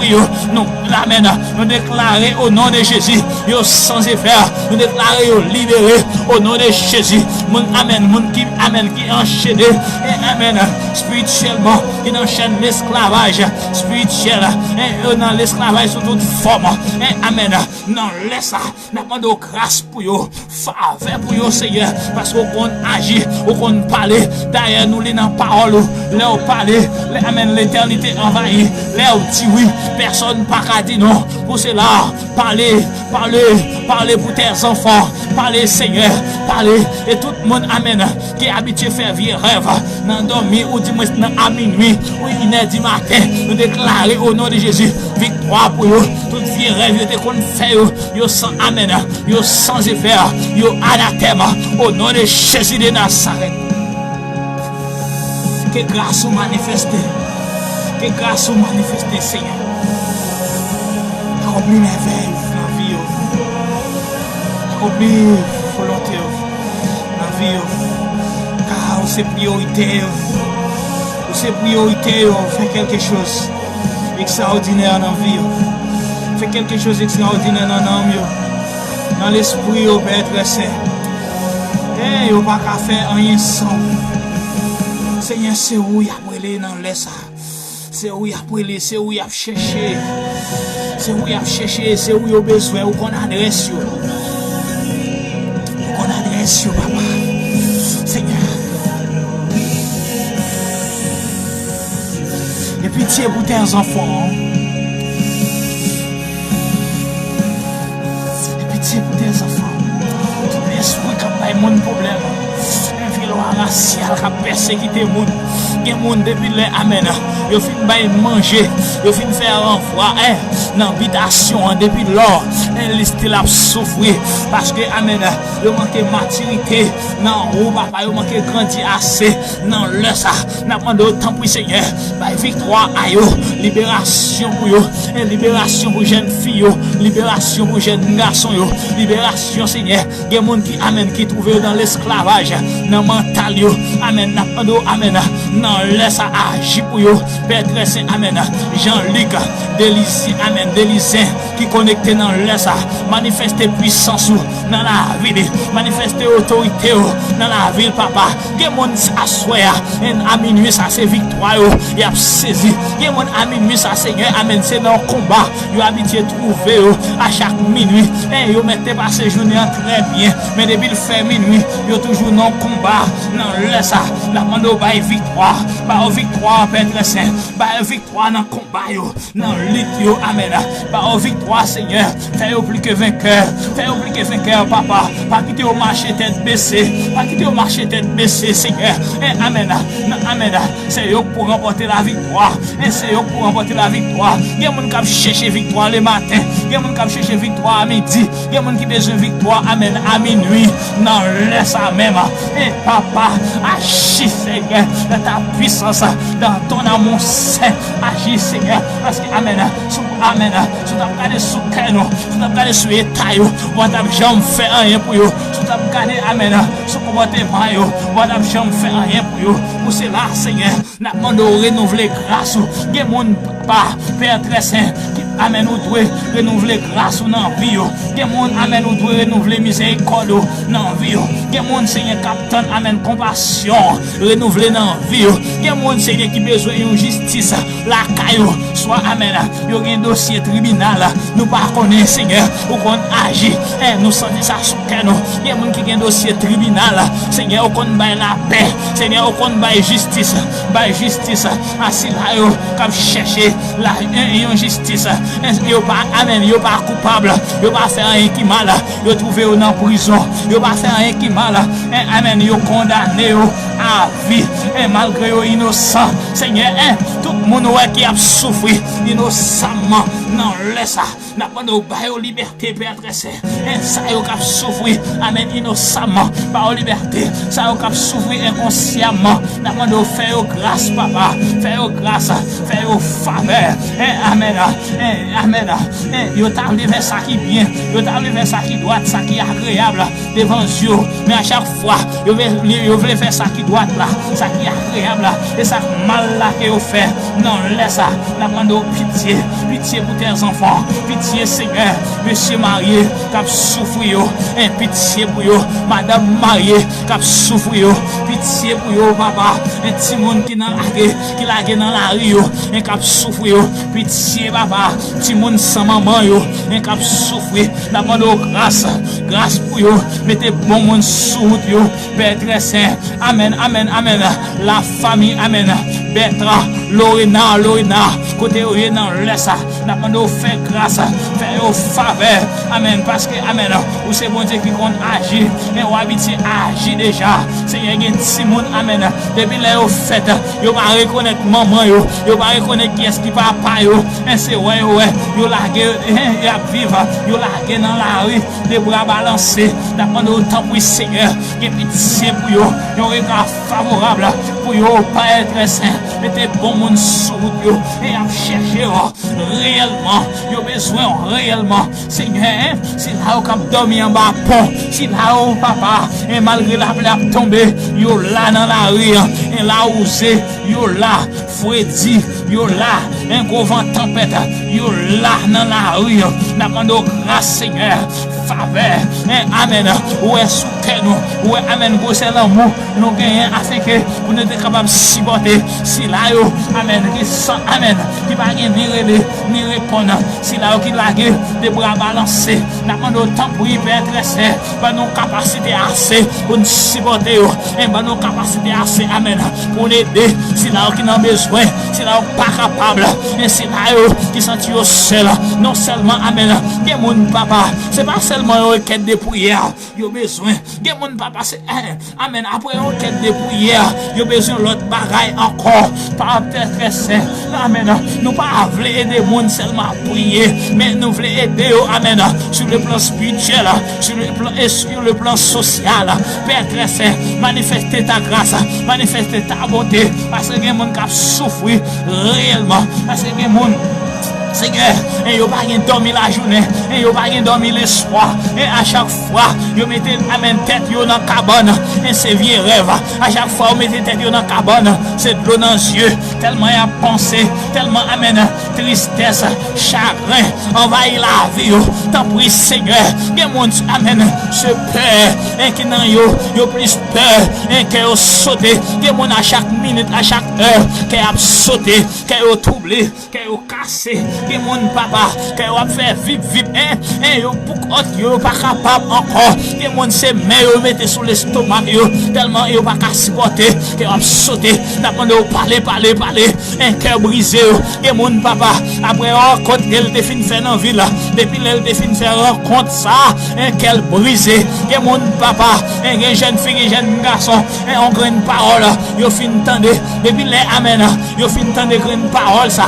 nous, amen, nous déclarer au nom de Jésus, yo sans effet, nous déclarer au libéré au nom de Jésus, monde, amen, monde qui, amen, qui enchaîné, et amen, spirituellement, qui enchaîne l'esclavage spirituel, et dans l'esclavage sous toute forme, et amen, non, laisse ça, nous demandons grâce pour vous, faveur pour vous, Seigneur, parce qu'on agit, qu'on parle, d'ailleurs, nous les dans parole, là on parle, amen, l'éternité envahie, là on dit oui, personne pas qu'à dire non, pour cela, parlez pour tes enfants, parlez, Seigneur, parlez, et tout le monde, amen, qui est habitué à faire vieux rêve, dans dormir ou dimanche à minuit, ou il est du matin, nous déclarer au nom de Jésus, victoire pour eux, tout vieux rêve, qu'on fait, yo sans amen, yo sans effet, yo anathème, au nom de Jésus de Nazareth. Que grâce soit manifestée, que grâce soit manifestée, Seigneur. Accomplis merveille dans la vie, accomplis volonté dans la vie, car c'est priorité, c'est priorité, faire quelque chose extraordinaire dans la vie, faire quelque chose extraordinaire dans l'âme, dans l'esprit, au Père très saint. Et il n'y a pas qu'à faire rien sans. Seigneur, c'est où il y a brûlé dans l'est. C'est où il y a brûlé, c'est où il y a cherché. C'est où il y a cherché, c'est où il y a besoin, où qu'on adresse. Où qu'on adresse, papa. Seigneur. Et pitié pour tes enfants. Et pitié pour tes enfants. Tout l'esprit qui a pas mon problème. Racial qui a persécuté le monde. Il y a des gens depuis les amen. Ils finissent par manger. Ils finissent par faire renvoi dans l'habitation depuis l'or. Ils ont souffert. Parce que amen. Ils manquent maturité. Non, papa, ils manquent grandir assez. Non, le ça. Nous demandons autant pour le Seigneur. Victoire à eux. Libération pour eux. Libération pour les jeunes filles. Libération pour les jeunes garçons. Libération, Seigneur. Il y a des gens qui amen qui trouvent dans l'esclavage. Dans mental yo, amen, amen, non, laisse agir pour yo, Père très saint, amen, Jean-Luc, Délicie, amen, Délicien, qui connecté dans laisse, manifester puissance dans la ville, manifester autorité dans la ville, papa, que mon assoya, à minuit, ça c'est victoire, il a saisi, que mon à minuit, ça Seigneur, amen, c'est dans le combat, il a habitué trouver à chaque minuit, et il mettez pas ces journées très bien, mais depuis le fait minuit, il toujours dans le combat. Non, laisse ça. La mando baille victoire. Par victoire, Père très saint. Par victoire dans le combat. Dans le lutte. Amen. Par victoire, Seigneur. Fais-le plus que vainqueur. Fais-le plus que vainqueur, papa. Pas quitter au marché tête baissée. Pas quitter au marché tête baissée, Seigneur. Et amen. Amen. C'est eux pour remporter la victoire. Et c'est eux pour remporter la victoire. Il y a des gens qui cherchent victoire le matin. Il y a des gens qui cherchent victoire à midi. Il y a des gens qui besoin de victoire. Amen. À minuit. Non, laisse ça même. Et papa, agis, Seigneur, dans ta puissance, dans ton amour saint. Agis, Seigneur, parce que, amen, amen, si tu as regardé sous Keno, si tu as regardé sous Etayo, tu n'as jamais fait rien pour eux. Si tu as regardé, amen, sous comportement, tu n'as jamais fait rien pour eux. Pour cela, Seigneur, nous demandons de renouveler grâce. Il y a mon papa, Père très saint, qui amen, nous devons renouveler grâce dans la vie. Il y a mon amen, nous devons renouveler miséricorde dans la vie. Il y a mon Seigneur, capitaine, amen, compassion, renouveler dans la vie. Il y a mon Seigneur qui a besoin de justice, la caillou, soit amen, il y a un dossier tribunal, nous ne connaissons pas, Seigneur, ou qu'on agit, nous sentons ça sous nous. Il y a des gens qui ont un dossier tribunal, Seigneur, ou qu'on baille la paix, Seigneur, ou qu'on baille justice, ainsi là, comme chercher la justice, il pas, amen, il pas coupable, il pas faire rien qui mal, il trouvé dans prison, il pas faire rien qui mal. mal, amen, yo condamné à vie, malgré yo innocent, Seigneur, tout le monde qui a souffert innocemment, non, laisse ça, n'a pas de liberté, Père très saint, ça yo qui a souffert, amen, innocemment, par liberté, ça yo qui a souffert inconsciemment, n'a pas de faire grâce, papa, faire grâce, faire faveur, amen, amen, yo t'a levé ça qui bien, yo t'a levé ça qui doit, ça qui est agréable devant Dieu, mais à chaque fois, yo veut faire ça qui doit là, ça qui est agréable là, et ça mal là que yo fait, non, laisse ça, la prendre pitié, pitié pour tes enfants, pitié Seigneur, monsieur marié, qui a souffert, pitié pour yo, madame mariée, qui a souffert, pitié pour yo, papa, un petit monde qui lague dans la rue, qui a souffert, pitié papa, petit monde sans maman, qui a souffert, la prendre grâce pour yo, mettez bon monde sous yo, Père très saint, amen, amen, amen, la famille, amen, Bertrand, Lorena, côté où est dans l'Est, n'a pas de faire grâce, faire au faveur, amen, parce que, amen, ou c'est bon Dieu qui compte agir, et ou habitué agir déjà, Seigneur, il y a un petit monde, amen, depuis là, au fait, il va reconnaître maman, il va reconnaître qui est-ce qui papa, et c'est ouais, il largué, il a vivre, il largué dans la rue, des bras balancés, n'a pas de temps pour Seigneur, il y a pitié pour eux, il y a un regard favorable pour eux, Père très saint, mettez bon monde sous eux, et à chercher réellement, il y a besoin réellement, Seigneur, si là où cap dormi en bas pont, si là où papa, et malgré la pluie tombée, il là dans la rue, et là où c'est, il là, Freddy, il là, un gros vent tempête, il là dans la rue, n'a pas de grâce, Seigneur, faveur, amen, où est sous nous, où est amen, où c'est l'amour, nous gagnons afin que vous ne êtes capable de supporter, si là, amen, qui sent, amen, qui va ni répondre, si là, qui lague, des bras balancés, n'a pas de temps pour y dresser, pas nos capacités assez pour nous supporter, et pas nos capacités assez, amen, pour nous aider, si là, qui n'a besoin, si là, pas capable, et si là, qui sentit seul, non seulement, amen, que mon papa, c'est pas seulement une requête de prière, il a besoin, que mon papa, c'est, amen, après une requête de prière, il a besoin de l'autre bagaille encore, par très saint, amen, nous pas voulons aider le monde seulement à prier, mais nous voulons aider, amen, sur le plan spirituel, sur le plan et sur le plan social, Père très saint, manifester ta grâce, manifester ta bonté, parce que les gens qui souffrent réellement, parce que les gens Seigneur, et yo pas dormi la journée, et yo pas dormi l'espoir, et à chaque fois, yo mettez amen tête yo dans cabane, et c'est vieux rêve, à chaque fois, yo mettez tête yo dans cabane, c'est de l'eau dans les yeux, tellement y a pensé, tellement amen, tristesse, chagrin, envahit la vie, tant pis Seigneur, que mon amen, ce peur, et qui nan yo plus peur, et que yo sauté, que mon à chaque minute, à chaque heure, que a sauté, que yo troublé, que yo cassé, que mon papa, que yo fait vip, et yo pour yo pas capable encore, que mon se met yo mette sur l'estomac yo, tellement yo pas capable supporter, que yo sauté, d'apprendre parler, un cœur brisé, que mon papa, après rencontre qu'elle te fin faire dans ville, depuis elle te fin faire rencontre ça, un cœur brisé, que mon papa, un jeune fille, un jeune garçon, on graine parole, yo fin tendre, depuis les amen, yo fin tendre graine parole ça,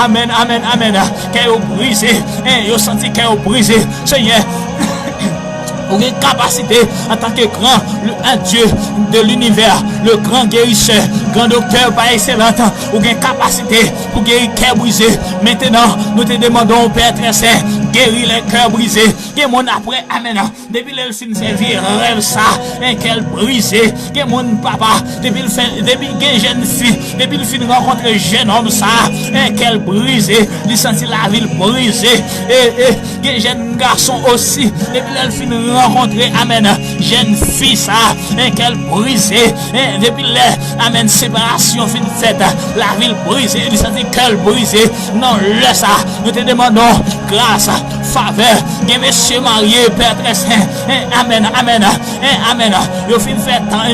amen, que yo brisé, yo senti que yo brisé, Seigneur. Ou une capacité en tant que grand, un Dieu de l'univers, le grand guérisseur, grand docteur par excellence, ou une capacité pour guérir cœur brisé. Maintenant, nous te demandons au Père très saint, guérir les cœurs brisés. Que mon après, amen. Depuis le fin servir, rêve ça, un cœur brisé. Que mon papa, depuis le jeune fille, depuis le fin rencontrer jeune homme ça, un cœur brisé, il sentit la ville brisée. Et que jeune garçon aussi, depuis le fin rencontrer, amen, jeune fille ça, un cœur brisé. Depuis le, amen, séparation fin faite, la ville brisée, il sentit cœur brisé. Non, le ça, nous te demandons grâce, faveur. Gen monsieur marié, Père très saint. Amen, amen, amen. Yo fin fait temps,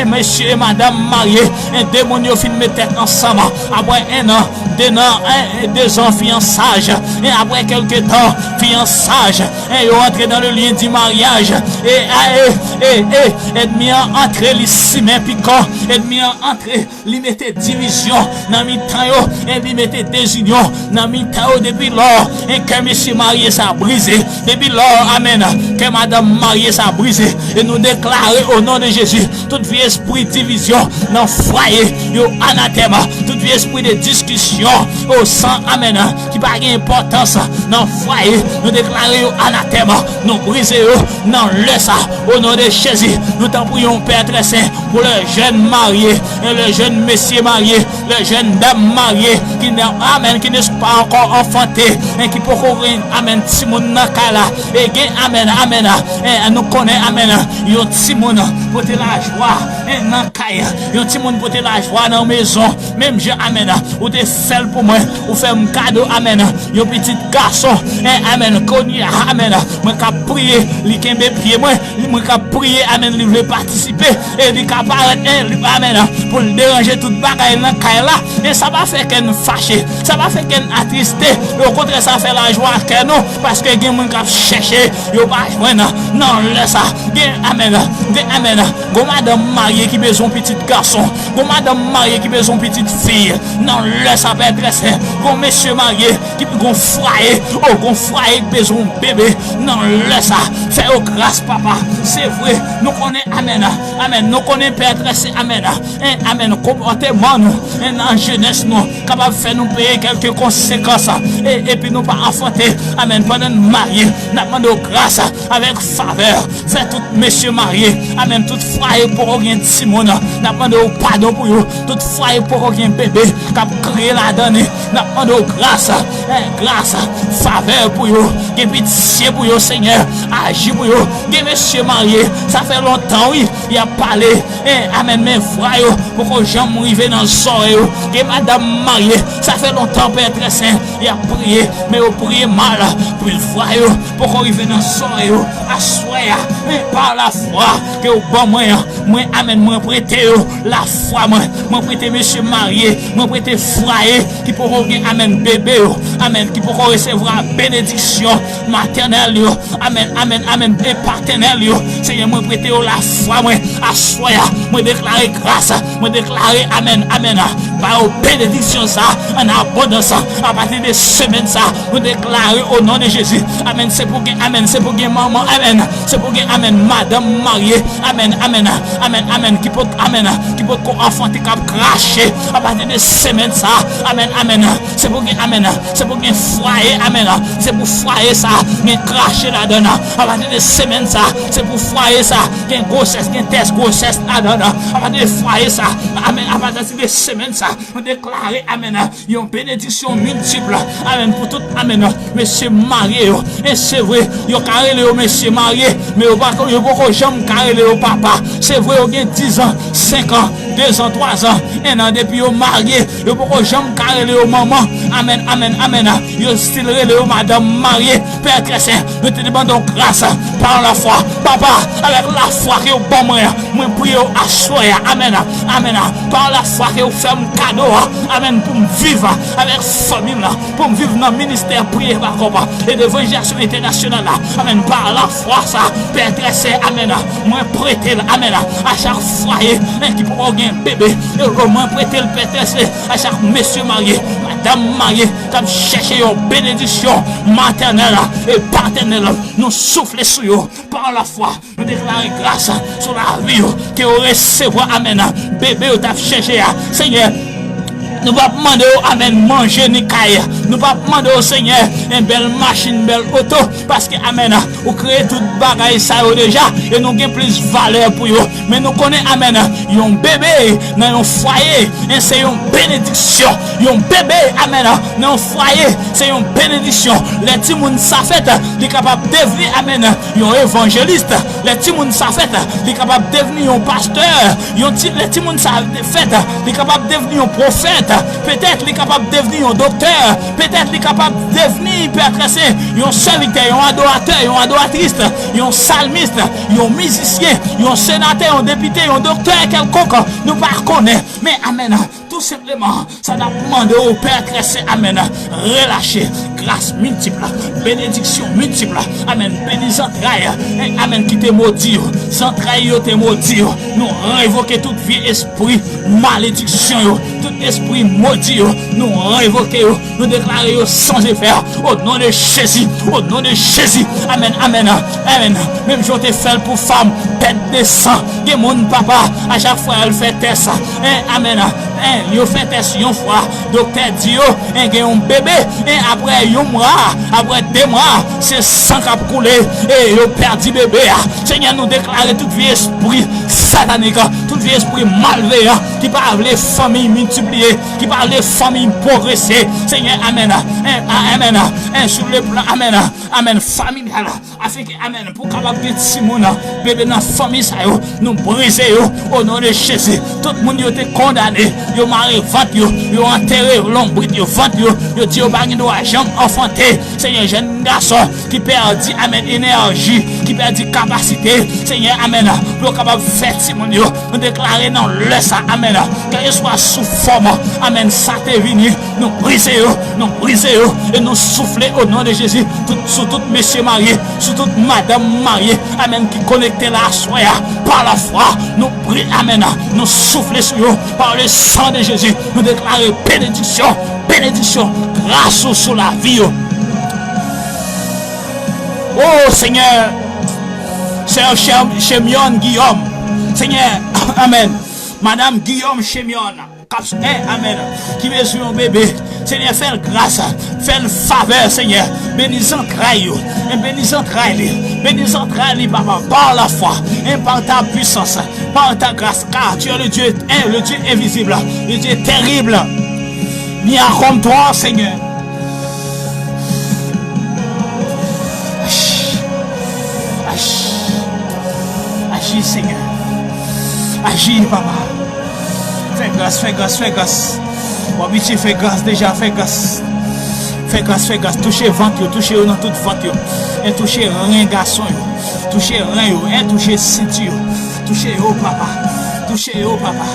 monsieur et madame mariés. Deux mon yo fin mettre tête ensemble. Après un an, 2 ans fiançage. Et après quelques temps, fiançage. Et yo entre dans le lien du mariage. Et mi entre ici, mais piquant. Et mi entre, li mette division. Dans mi temps yo, et li mette désunion. Dans mi temps yo, depuis lors, et que monsieur marié ça brisé. Depuis lors, amen. Que madame mariée ça brisé. Et nous déclarer au nom de Jésus, tout vieux esprit de division, dans foyer, yo anathème, tout vieux esprit de discussion, au sang, amen, qui n'a pas d'importance, dans foyer, nous déclarer au anathème, nous briser, dans le ça, au nom de Jésus, nous t'en prions, Père très saint, pour le jeune marié, et le jeune monsieur marié, le jeune dame mariée, qui n'est, amen, qui n'est pas encore enfanté, et qui peut courir, amen, Simon Nakala, et amen, amen, et nous connaissons, amen, yon Simon, pour te la joie, et nan kaya, yon Simon pour te la joie dans la maison, même je, amen, ou te fait pour moi, ou fait un cadeau, amen, yon petit garçon, et amen, konye, amen, moi ka prier, li kembe pied, moi ka prier, amen, li veut participer, et li ka paraître, amen, pour le déranger toute bagaille dans kaya là, et ça va faire qu'elle fâché, ça va faire qu'elle attristé, au contraire, ça fait la joie que nous, parce que gen moun ka chercher, yon pas joindre, non, laisse ça, gen, amen, amen, go madame mariée qui besoin petit garçon, go madame mariée qui besoin petite fille, non, laisse ça peut être saint, go monsieur marié qui gon foyer, oh, gon foyer qui besoin bébé, non, laisse ça, fais au grâce papa, c'est vrai, nous connaissons, amen, amen, nous connaissons Père très saint, amen, amen, comportement nous, en jeunesse nous, capable de faire nous payer quelques conséquences, et puis nous pas enfanter, amen, pendant nous marier, nous demandons grâce avec faveur, fait tout monsieur marié, amen, tout foyer pour rien de Simon, nous demandons pardon pour vous, tout foyer pour rien bébé, qui a créé la donne, nous demandons grâce, grâce, faveur pour vous, et pitié pour vous, Seigneur, agis pour vous, et monsieur marié, ça fait longtemps, oui, il a parlé, amen, mes frères, pour que j'aime arriver dans le sort, et madame mariée, ça fait longtemps, Père très saint, il a prié, mais vous priez mal, pour le frère, pour qu'on arrive dans le sort, à soya, par la foi, que au bon moyen, moi, amen, moi prêter la foi, moi prêter monsieur marié, moi prêter frère, qui pourront amen bébé, amen, qui pourront recevoir bénédiction maternelle, amen, amen, amen, et partenaire, Seigneur, moi prêter la foi, moi, à soya, moi déclarer grâce, moi déclarer amen, amen, par bénédiction ça, en abondance, à partir de semaine ça, moi déclarer au nom de Jésus, amen, c'est pour que, amen, c'est pour que maman, amen, c'est pour que, amen, madame mariée, amen, amen, amen, amen, qui peut, amen, qui peut enfanter, qui peut cracher, à partir de semaine ça, amen, amen, c'est pour que, amen, c'est pour que foyer, amen, c'est pour foyer ça, mais cracher la donne, à partir de semaine ça, c'est pour foyer ça, qui est grossesse, qui est test grossesse la donne, à partir de foyer ça, amen, à partir de semaine ça, on déclare, amen, il y a une bénédiction multiple, amen, pour tout, amen, monsieur marié, et c'est vrai, il y a carré le monsieur marié, mais il y a beaucoup de gens carré le papa, c'est vrai, il y a 10 ans, 5 ans, 2 ans, 3 ans, 1 an depuis il y a marié, il y a beaucoup de gens carré le maman, amen, amen, amen, il y a style le madame mariée, Père très saint, nous te demandons grâce par la foi, papa, avec la foi que vous bon moi prie à soi, amen, amen, par la foi que vous faites un cadeau, amen, pour me vivre avec famille, pour me vivre dans le ministère prière et d'évangélisation internationale, amen, par la foi ça, Père très saint, amen, moi prêter, amen, à chaque foyer qui pourra gagner un bébé, et moi prêter le Père très saint, à chaque monsieur marié, madame mariée, qui chercher une bénédiction maternelle et paternelle, nous souffler sur eux par la foi, nous déclarer grâce sur la vie que vous recevez, amen, bébé, vous avez cherché, Seigneur. Nous ne pouvons pas demander, amen, manger ni caille. Nous ne pouvons pas demander au Seigneur une belle machine, une belle auto. Parce que, amen, vous créez toute bagaille ça déjà. Et nous avons plus de valeur pour vous. Mais nous connaissons, amen, il y a un bébé dans un foyer. Et c'est une bénédiction. Il y a un bébé, amen, dans un foyer. C'est une bénédiction. Les petits gens ça fait, ils sont capables de devenir, amen, un évangéliste. Les petits gens ça fait, ils sont capables de devenir un pasteur. Les petits gens ça fait, ils sont capables de devenir un prophète. peut-être il est capable de devenir un docteur, peut-être il est capable de devenir Père très saint, un serviteur, un adorateur, une adoratrice, un salmiste, un musicien, un sénateur, un député, un docteur quelconque, nous pas connaître. Mais amen, tout simplement, ça n'a demandé au Père très saint, amen, relâcher grâce multiple, bénédiction multiple, amen, bénis entrailles, amen, qui te maudit, entrailles te maudit, nous révoquer tout vieux esprit, malédiction, tout esprit maudit, nous révoquer, nous déclarer sans effet, au nom de Jésus, au nom de Jésus, amen, amen, amen, même je te fais pour femme, tête de sang, que mon papa, à chaque fois elle fait test, amen, yo fait test une fois, docteur dit yo, un bébé, et après un mois, après 2 mois, c'est sang qui a coulé, et yo perdu bébé. Seigneur, nous déclarer tout vieux esprit satanique, tout vieux esprit malveillant, qui parle des familles multipliées, qui parle des familles progressées. Seigneur, amen, amen, sur le plan, amen, amen, familial, afin que, amen, pour capable de Simon, bébé dans la famille, ça yo, nous briser au nom de Jésus. Tout le monde était condamné, yo maré vente yo enterré l'ombre yo vente yo dit yo pas de argent enfanté. Seigneur, jeune garçon qui perdit, amen, énergie, qui perdit capacité. Seigneur, amen, pour capable faire Simon yo, nous déclarer dans le ça, amen, qu'il soit sous forme, amen, ça te venu, nous briser et nous souffler au nom de Jésus sur tout monsieur marié, sur toute madame mariée, amen, qui connecté la soya par la foi, nous prions, amen, nous souffler sur eux par le sang de Jésus, nous déclarer bénédiction, bénédiction, grâce sur la vie. Oh Seigneur, Seigneur Chémion Guillaume, Seigneur, amen, Madame Guillaume Chémion, amen, qui veut sur un bébé, Seigneur, fais grâce, fais faveur, Seigneur, bénis entrailles, bénis entrailles, papa, par la foi, et par ta puissance, par ta grâce, car tu es le Dieu invisible, le Dieu terrible. Ni à comme toi, Seigneur. Agis, Seigneur. Agis, papa. Fais grâce, fais grâce, fais grâce. Bon, tu fais grâce déjà, fais grâce. Fais grâce, fais grâce. Touchez ventre, touchez dans toute ventre. Et touchez rien, garçon. Touchez rien, et touchez ceinture. Touchez au papa. Touchez au papa.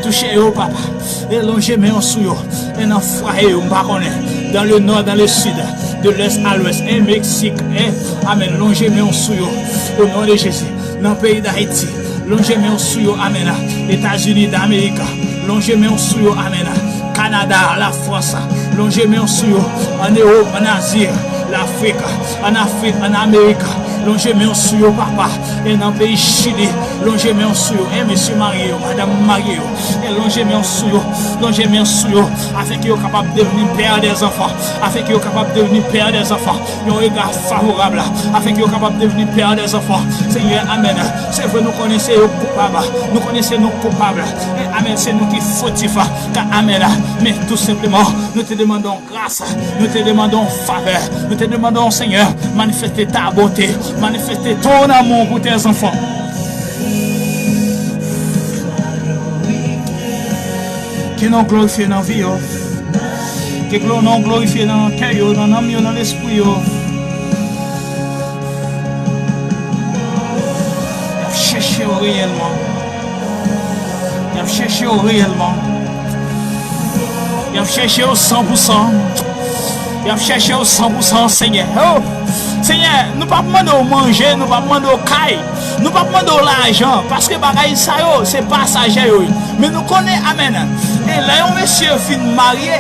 Touchez au papa. Et longez mes sous yo. Et dans foyer, dans le nord, dans le sud, de l'est à l'ouest, et Mexique, et amen. Longez mes sous yo. Au nom de Jésus. Dans le pays d'Haïti. Longez mes sous yo. Amen. États-Unis d'Amérique. Longez mes sous yo. Amen. Canada, la France. Longez mes sous yo. En Europe, en Asie, l'Afrique, en Afrique, en Amérique. Longez mes sous yo, papa. Et dans le pays Chili. Longez mes sous yo. Et monsieur marié, madame marié. Et longez mes sous yo. Longez mes sous yo. Afin qu'il soit capable de devenir père des enfants. Afin qu'il soit capable de devenir père des enfants. Un regard favorable. Afin qu'il soit capable de devenir père des enfants. Seigneur, amen. C'est vrai, nous connaissons nos coupables. Nous connaissons nos coupables. Et amen, c'est nous qui fautifs. Car amen. Mais tout simplement, nous te demandons grâce. Nous te demandons faveur. Nous te demandons, Seigneur, manifester ta bonté. Manifester ton amour pour tes enfants. Que nous glorifions dans la vie. Que nous glorifions dans le cœur, dans l'âme, dans l'esprit. Cherchez réellement. Cherchez réellement. Cherchez au 100%. Cherchez au 100%, Seigneur. Oh. Seigneur, nous ne pouvons pas demander manger, nous ne pouvons pas demander caille, nous ne pouvons pas demander l'argent, parce que c'est passager. Mais nous connaissons, amen. Et là, un monsieur fin marié,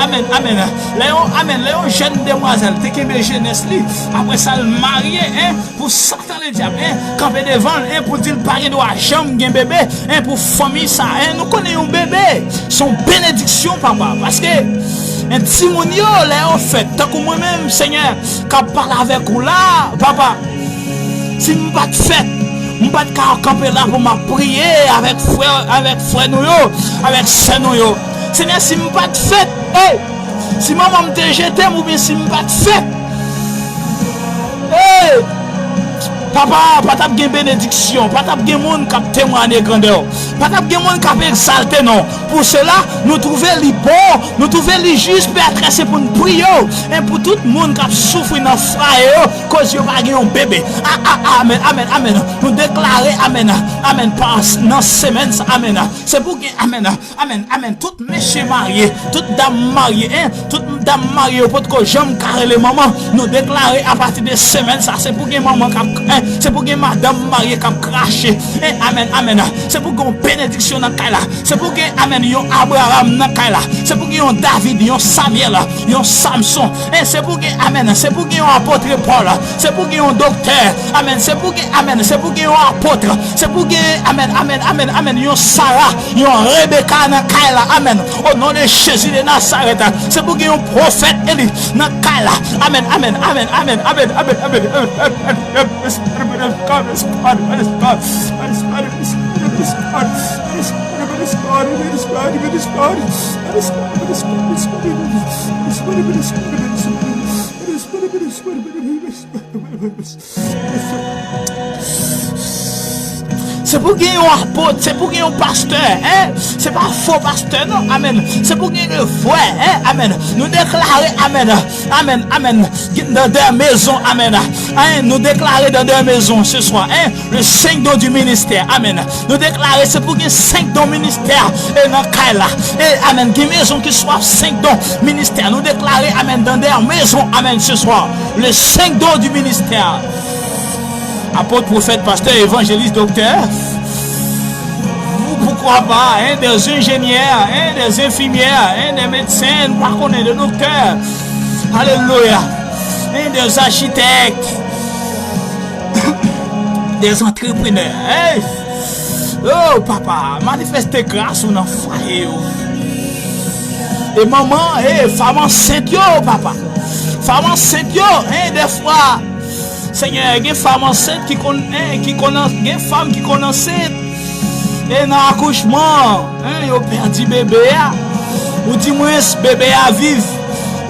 amen, amen. Là, amen, là, une jeune demoiselle, t'es qu'une jeunesse, après ça, le marié, pour Satan le diable, camper devant, pour dire pareil de l'argent, un bébé, pour famille, ça, nous connaissons un bébé, son bénédiction, papa, parce que un timonio, là, en fait, tant que moi-même, Seigneur, quand je parle avec vous là, papa, si je ne pas de fête, je ne pas de camper là pour me prier avec frère nous, avec sœur nous. Seigneur, si je ne pas de fête, si maman me jeté, ou bien si je ne pas de fête, Papa, pas tap gen bénédiction, pas tap gen monde qui témoigner grandeur, pas tap gen monde qui exalter non. Pour cela, nous trouver li bon, nous trouver li juste pour adresser pour nous prier et pour tout le monde qui souffre dans frère cause yo pas gen un bébé. Amen, amen, amen. Nous déclarer amen, amen par dans semaine amen. C'est pour que amen, amen, amen. Toutes messieurs mariés, toutes dames mariées, toutes dames mariées pour que j'aime carré les mamans, nous déclarer à partir de semaine ça c'est pour que maman c'est pour que madame mariée qui craché. Amen, amen. C'est pour qu'on bénédiction dans Kaila. C'est pour que amen yon Abraham dans Kaila. C'est pour que yon David, yon Samuel, yon Samson. C'est pour que amen. C'est pour que yon apôtre Paul. C'est pour que yon docteur. Amen. C'est pour que amen. C'est pour que yon apôtre. C'est pour que amen, amen, amen, amen. Yon Sarah, yon Rebecca dans Kaila. Amen. Au nom de Jésus de Nazareth. C'est pour que yon prophète Élie dans Kaila. Amen, amen, amen, amen, amen, amen, amen. C'est pour qu'il y ait un apôtre, c'est pour qu'il y ait un pasteur, hein? C'est pas un faux pasteur, non, amen. C'est pour qu'il y ait un vrai, hein? Amen. Nous déclarer, amen, amen, amen, dans des maisons, amen. Hein? Nous déclarer dans des maisons ce soir, hein? Le 5 dons du ministère, amen. Nous déclarer, c'est pour qu'il y ait 5 dons ministère, et dans Kaila, et amen, des maisons qui soient 5 dons ministère. Nous déclarer, amen, dans des maisons, amen, ce soir. Le 5 dons du ministère. Apôtre, prophète, pasteur, évangéliste, docteur. Pourquoi pas, hein, des ingénieurs, hein, des infirmières, hein, des médecins, pas qu'on est des docteurs. Alléluia. Hein, des architectes, des entrepreneurs. Hein. Oh papa, manifestez grâce ou non foyer. Et maman, hein, femme enceinte, yo, papa. Femme enceinte, yo, hein, des fois. Seigneur, il y a des femmes enceintes qui connaissent, il y a des femmes qui connaissent, et dans l'accouchement, ils ont perdu bébé, ou du moins bébé à vivre,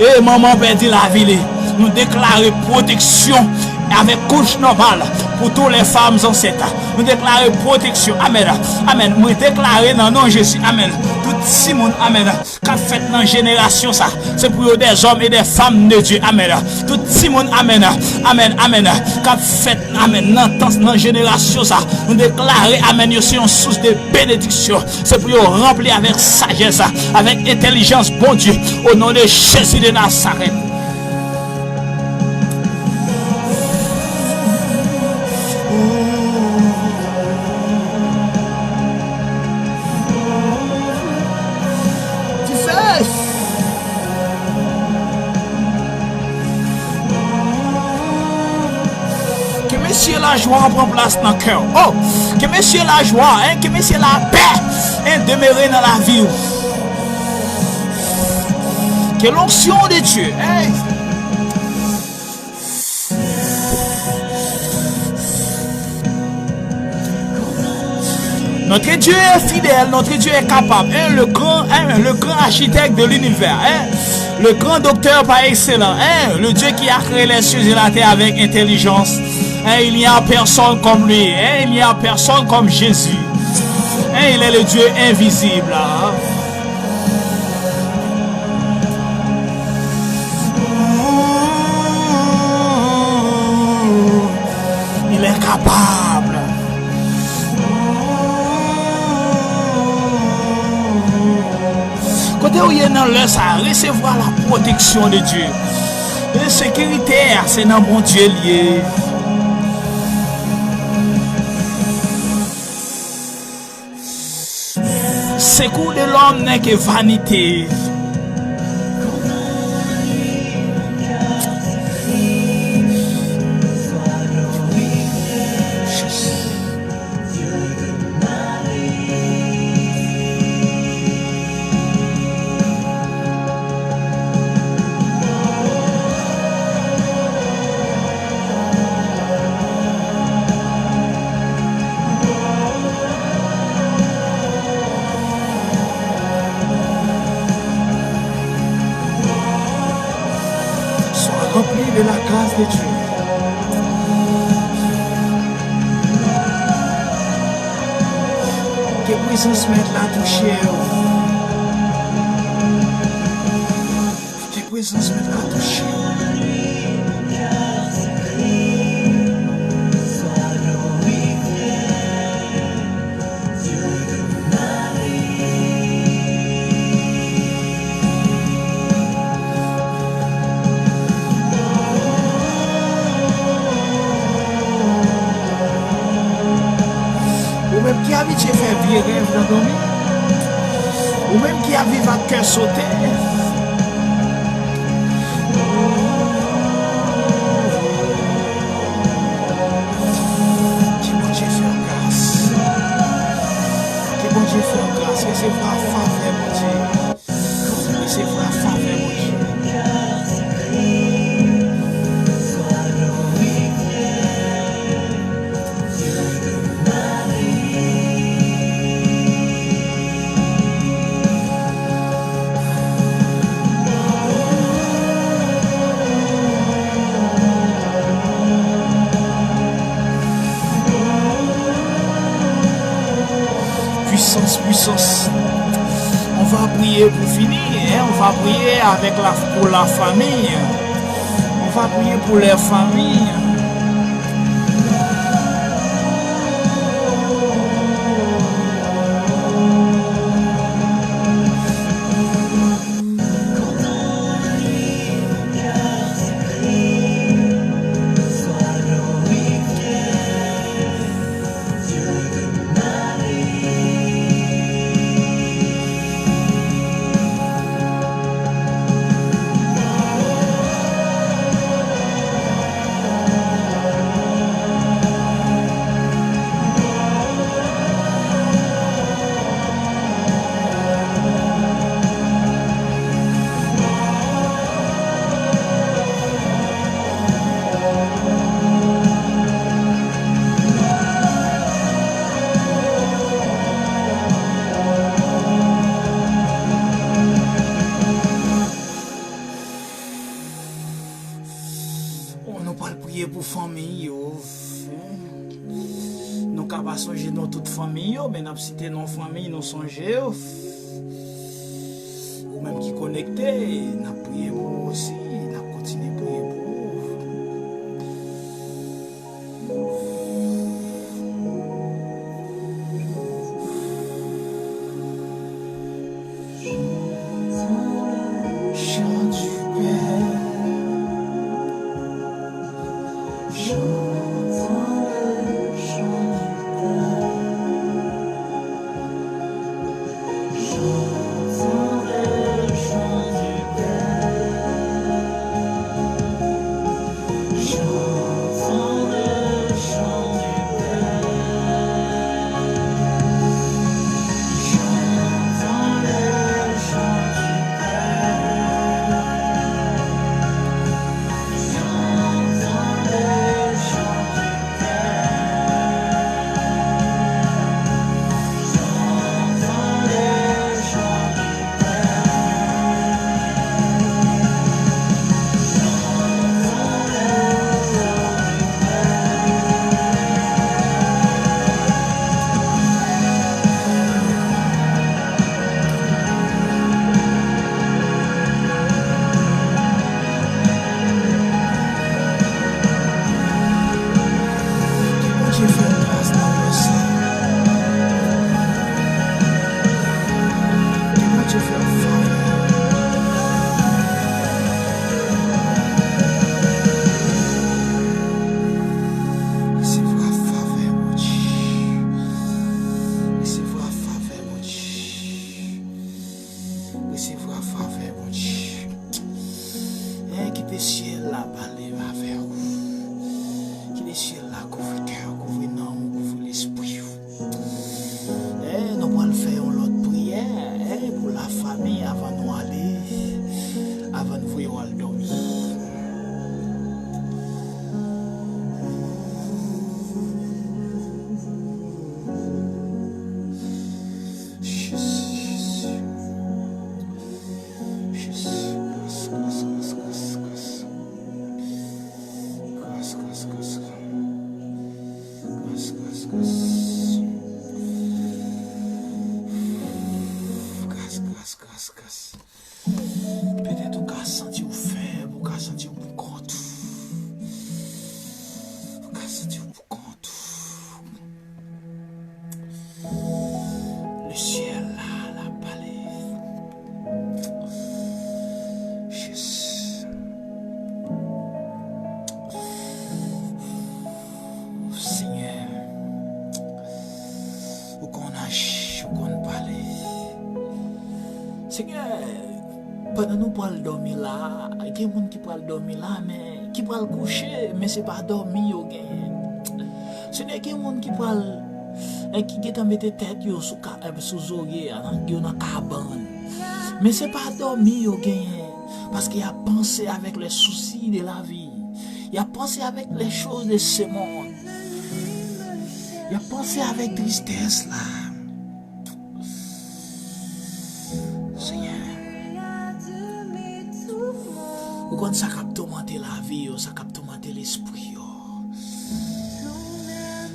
et maman perdu la vie. Nous déclarons protection avec couche normale pour toutes les femmes enceintes. Nous déclarons protection, amen, amen. Nous déclarons dans le nom de Jésus, amen. Tout Simon, amen, qu'a fait dans la génération ça, c'est pour des hommes et des femmes de Dieu, amen. Tout Simon, amen, amen, amen, qu'a fait, amen, dans la génération ça, nous déclarons, amen, c'est une source de bénédiction, c'est pour remplir avec sagesse, avec intelligence, bon Dieu, au nom de Jésus de Nazareth. La joie prend place dans le cœur. Oh, que monsieur la joie, hein, que monsieur la paix, hein, demeurer dans la vie. Que l'onction de Dieu, hein. Notre Dieu est fidèle, notre Dieu est capable, hein, le grand architecte de l'univers, hein, le grand docteur par excellence, hein, le Dieu qui a créé les cieux et la terre avec intelligence. Et il n'y a personne comme lui. Et il n'y a personne comme Jésus. Et il est le Dieu invisible. Hein? Il est capable. Quand vous êtes dans le ça, recevoir la protection de Dieu. La sécurité, c'est dans mon Dieu lié. Secours de l'homme n'est que vanité. Rempli de la grâce de Dieu. présence mettre la toucher. Tes présence mettre la toucher. Ou même qui habite faire vieux rêve dans dormir. Ou même qui a vécu à cœur sauté. Qui bon Dieu fait grâce. Qui bon Dieu fait grâce. Recevez la faveur, mon Dieu. Recevez la faveur, mon Dieu. Puissance. On va prier pour finir. On va prier pour la famille. On va prier pour les familles. Pour famille, nous pas songer dans toute famille, mais nous citer nos familles, nous songer, ou même qui connecté, nous prier pour aussi, nous continuer à prier pour. Chant du Père. Seigneur, pendant nous pour dormir là, il y a des gens qui peuvent dormir là, mais qui peuvent coucher, mais ce n'est pas dormir. Seigneur, il y a des gens qui peuvent qui mettre tête sous les oreilles, dans la cabane. Mais ce n'est pas dormir, parce qu'il a pensé avec les soucis de la vie. Il a pensé avec les choses de ce monde. Il a pensé avec tristesse là. Seigneur, quand ça a tourmenté la vie, ça a tourmenté l'esprit.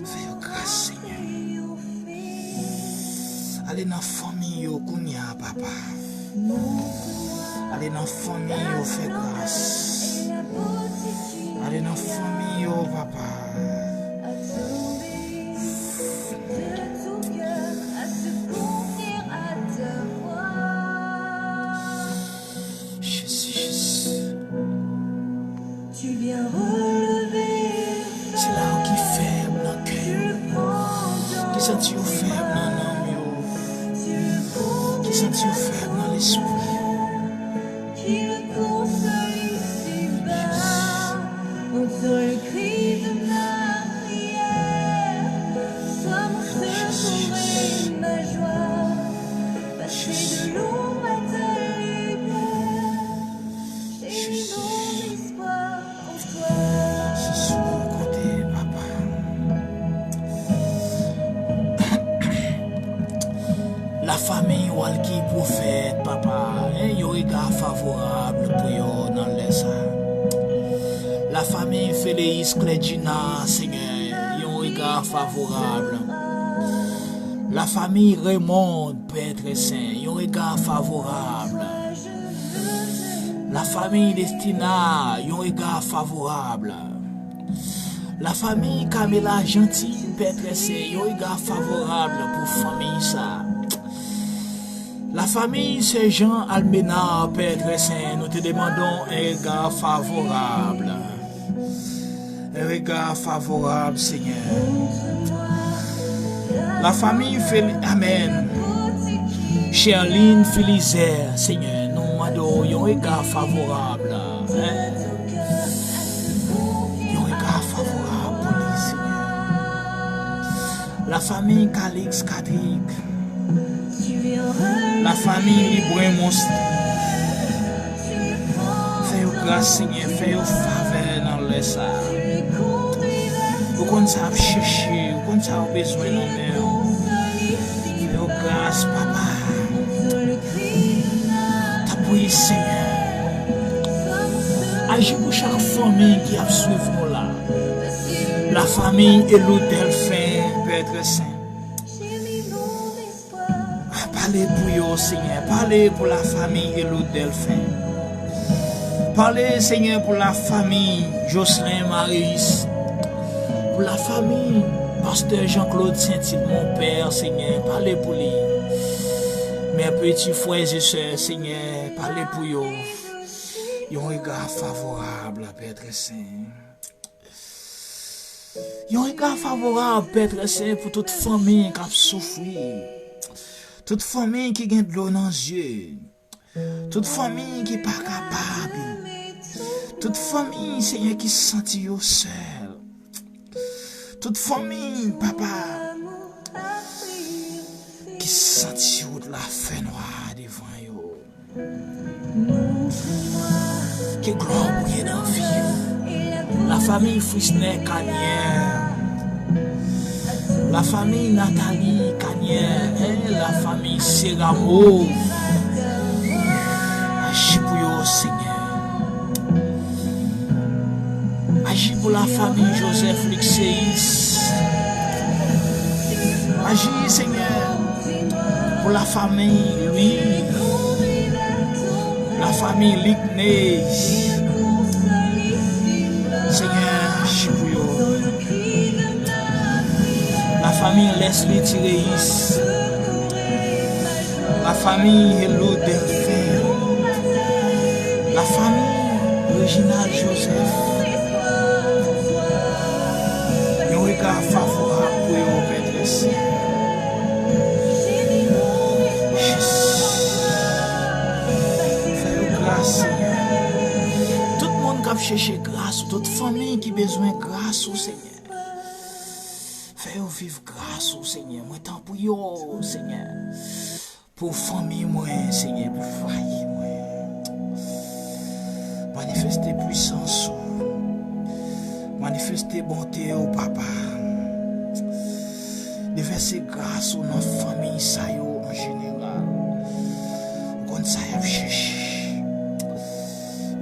Fais grâce, Seigneur. Allez dans la famille, Kounia, papa. Allez dans la famille, fais grâce. Allez dans la famille, papa. Qui sont faibles dans l'âme, qui sont faibles dans l'esprit. Qui me console ici-bas, entend le cri de ma prière, soit mon secours et ma joie, passer de l'ombre à ta lumière, j'ai mis mon espoir en toi. C'est sur mon côté, papa. La famille Walki prophète, papa, il y a un regard favorable pour eux dans les La famille Félix Clédina, Seigneur, il y a un regard favorable. La famille Raymond, Père Saint, il y a un regard favorable. La famille Destina, il y a un regard favorable. La famille Camilla Gentil, Père Saint, il y a un regard favorable pour la famille ça. La famille Saint-Jean Almena, Père Saint, nous te demandons un regard favorable. Un regard favorable, Seigneur. La famille Amen. Cherline Filizer, Seigneur, nous adorons un regard favorable. Un regard favorable pour lui, Seigneur. La famille Calix Cadric. La famille Libre fais-vous grâce, Seigneur, fais-vous faveur dans les salles. Vous savez chercher, vous savez besoin de nous. Fais-vous grâce, papa. T'appuie, Seigneur. Agis pour chaque famille qui a suivi nous là. La famille Elou Delphin, Père Saint. Parlez pour eux, Seigneur. Parlez pour la famille Elou Delphin. Parlez, Seigneur, pour la famille Jocelyn Maris. Pour la famille Pasteur Jean-Claude Saint-Ile, mon Père, Seigneur. Parlez pour lui. Mes petits frères et sœurs, Seigneur. Parlez pour eux. Ils ont un regard favorable, Père Saint. Ils ont un regard favorable, Père Saint, pour toute famille qui a souffert. Toute famille qui a de l'eau dans les yeux. Toute famille qui n'est pas capable. Toute famille, Seigneur, qui se sent seul. Toute famille, papa, qui se sent de la fin noire devant eux. Que gloire brille dans la vie. La famille Frisney Canière. La famille Nathalie Canière, la famille Seramo. Agis pour eux, Seigneur. Agis pour la famille Joseph Lixéis. Agis, Seigneur, pour la famille Louis. La famille Ligné. Seigneur, agis pour eux. La famille Leslie Thiréis, la famille Hello Delphin, la famille Reginald Joseph. Un regard favorable pour eux, Père Saint. chercher grâce, toute famille qui a besoin de grâce au Seigneur. Fais-vous vivre grâce au Seigneur. Moi, tant pour vous, Seigneur. Pour famille, moi, Seigneur, pour foyer, moi. Manifestez puissance, manifestez bonté au papa. Déverser grâce aux notre famille, ça en général. Quand ça y a cherché,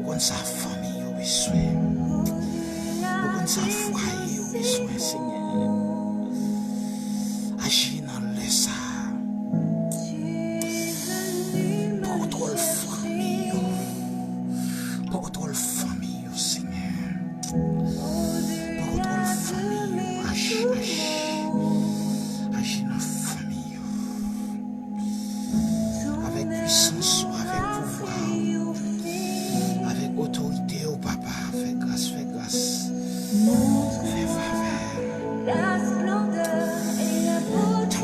quand ça famille au besoin, quand ça foyer au besoin, Seigneur. Agis dans le ça. Contrôle famille, contrôle famille, Seigneur. Contrôle famille, agis dans la famille. Avec puissance, avec pouvoir, avec autorité au papa. Fais grâce, fais grâce. Fais faveur.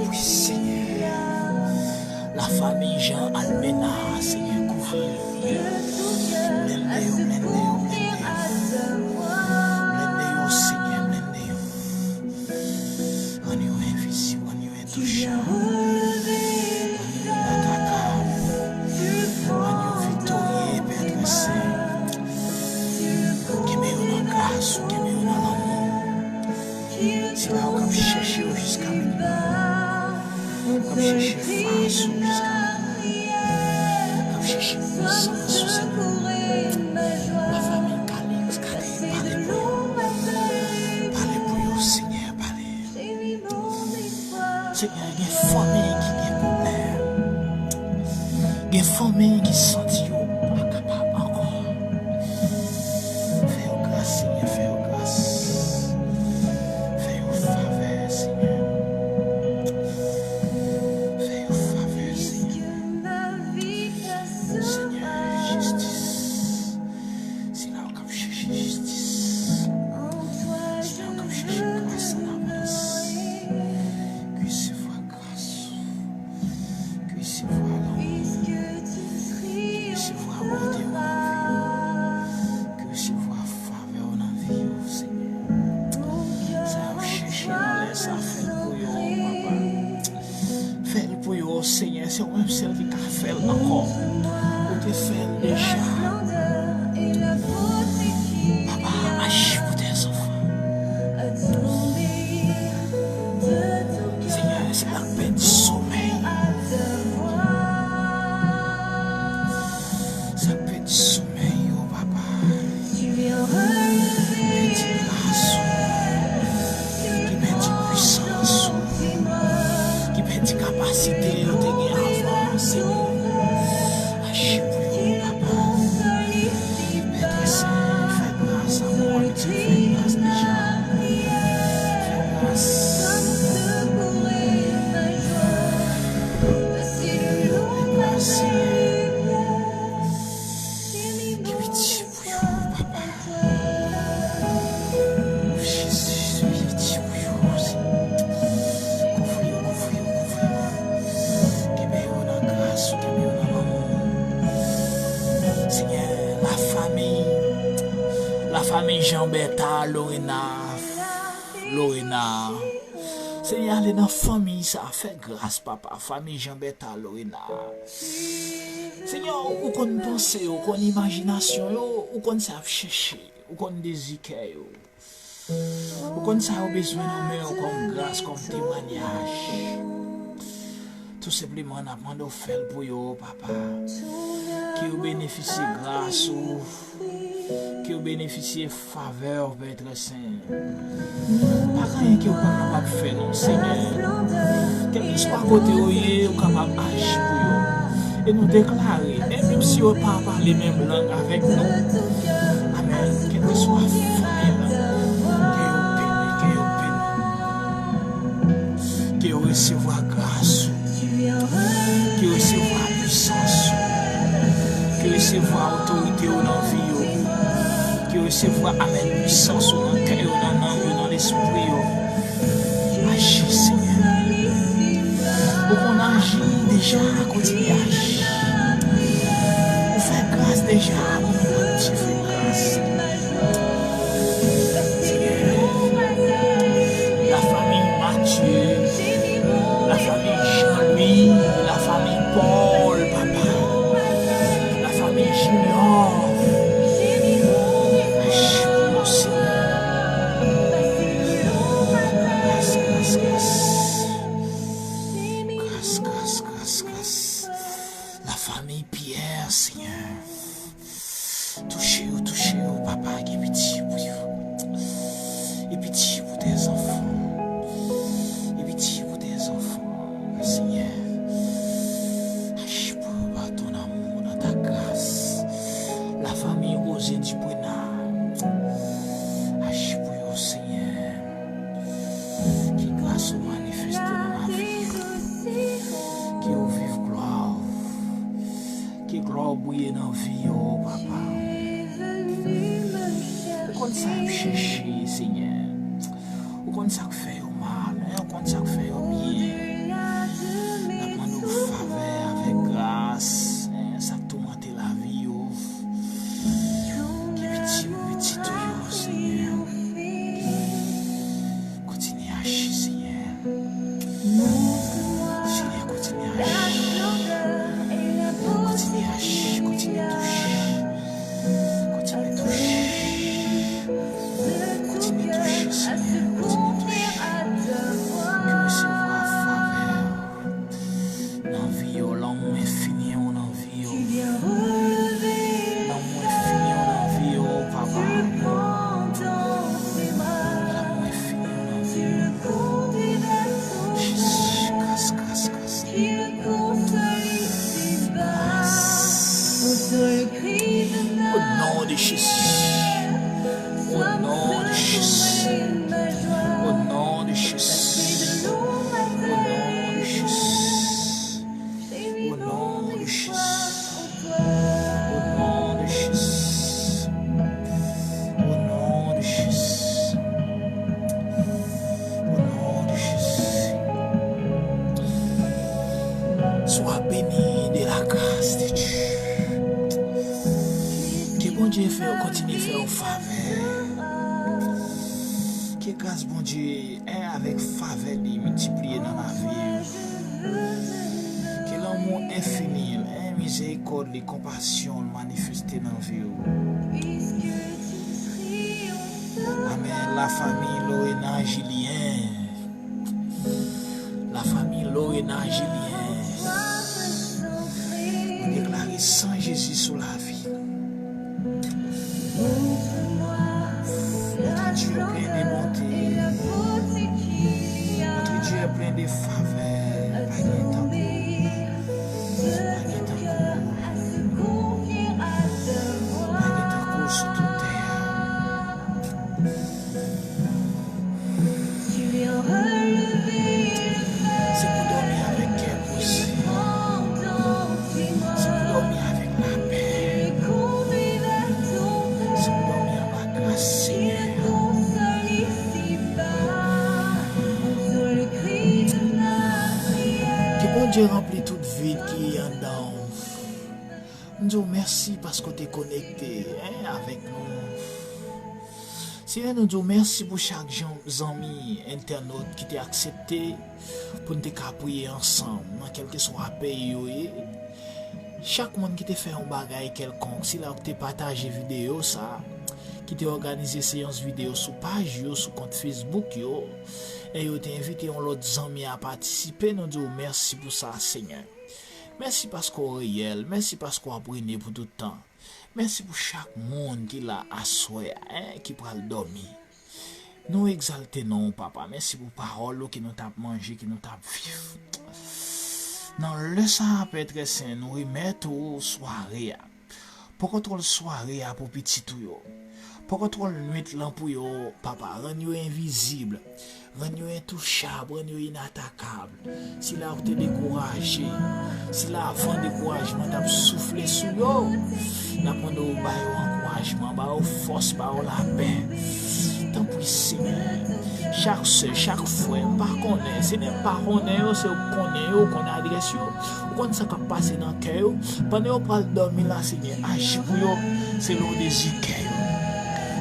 Oui, Seigneur. La famille Jean Almena, Seigneur, couvre-le. Blendez-vous, Seigneur, blendez-vous. On est invisible, on est intouchable. On est inattaquable. On est victorieux, Père Saint. Qu'aimez-vous dans la grâce, qu'aimez-vous dans l'amour. C'est là où on cherche jusqu'à maintenant. Comme chercher face jusqu'à maintenant. Comme chercher puissance, Seigneur. La famille Calix, parlez pour vous. Parlez pour vous, Seigneur, parlez. Seigneur, il y a une famille qui a des problèmes. Il y a une famille qui sentit pas capable encore. Fais-vous grâce, Seigneur, fais-vous grâce. Fais-vous faveur, Seigneur. Seigneur, c'est même celle qui t'a fait encore. Ou te fait déjà. Papa, agis pour tes enfants. Seigneur, c'est la peine du sommeil. C'est la peine du sommeil, oh papa. Qui met du grâce, qui met du puissance, qui met du capacité. Seigneur, agis pour nous, papa. Père Saint, fais grâce à moi, tu fais grâce déjà. Fais grâce. Fais grâce, Seigneur. Give it to you, papa. Jésus, give it to you, Seigneur, la famille Jean-Bertha, Lorena. Seigneur, allez dans la famille, ça fait grâce, papa. Famille Jean-Bertha, Lorena. Seigneur, où qu'on pense, où qu'on imagination, où qu'on savent chercher, où qu'on désire, où qu'on savent besoin de comme grâce, comme témoignage. Tout simplement, on a demandé de faire pour vous, papa. Qui vous bénéficie grâce, qui vous bénéficie faveur, Père Saint. Pas rien qui vous capable de faire, non, Seigneur. Quel que soit côté où vous êtes capable d'agir pour vous. Et nous déclarer, et même si vous ne parlez pas les mêmes langues avec nous, amen, quel que soit la famille, que vous recevoir grâce. Que recevoir puissance, que recevoir autorité dans la vie, que recevoir amen puissance dans le cœur, dans l'esprit. Agis, Seigneur. Pour qu'on agit déjà, continue à agir. Pour faire grâce déjà, tu fais grâce. grâce, bon Dieu, avec faveur multipliée dans la vie. Que l'amour infini, miséricorde, les compassions manifestées dans la vie. Amen. La famille Lorena Julien. La famille Lorena Julien. Vous déclarez sans Jésus sur la vie. Notre Dieu est plein de bonté. Notre Dieu est plein de faveur. Pas de temps. Sur toute terre. C'est pour dormir avec cœur aussi. C'est pour dormir avec la paix. C'est pour dormir avec la grâce, Seigneur. Que bon Dieu remplit toute vide qui est en dedans. Nous disons merci parce que tu es connecté avec nous. Seigneur, nous disons merci pour chaque ami internaute qui t'a accepté pour nous prier ensemble, dans quel que soit le pays. Chaque monde qui t'a fait un bagage quelconque, si là tu partagé vidéo ça, qui t'a organisé séance vidéo sur page, sur compte Facebook, et tu t'a invité l'autre ami à participer, nous disons merci pour ça, Seigneur. Merci parce qu'on est réel, merci parce qu'on a brûlé pour tout le temps. Merci pour chaque monde qui l'a assoyé, qui peut dormir. Nous exaltons, papa. Merci pour les paroles qui nous t'a mangé, qui nous t'a vivre. Dans le sang, Père Saint, nous remettons soirée. Pour contrôler soirée pour petit tout. Pour contrôler nuit pour yo, papa, rendre invisible. Rendre intouchable, rendre inattaquable. Si là vous te découragé, si là avant découragement t'as soufflé sur yo, n'a pas de encouragement, ba force, ba la paix. Tant pis Seigneur. Chaque soeur, chaque frère, pas connaît, ce n'est pas connaître, c'est qu'on adresse yo, qu'on ça qui passe dans cœur. Pendant qu'on parle dormir là Seigneur, agis pour yo, c'est l'on désir cœur.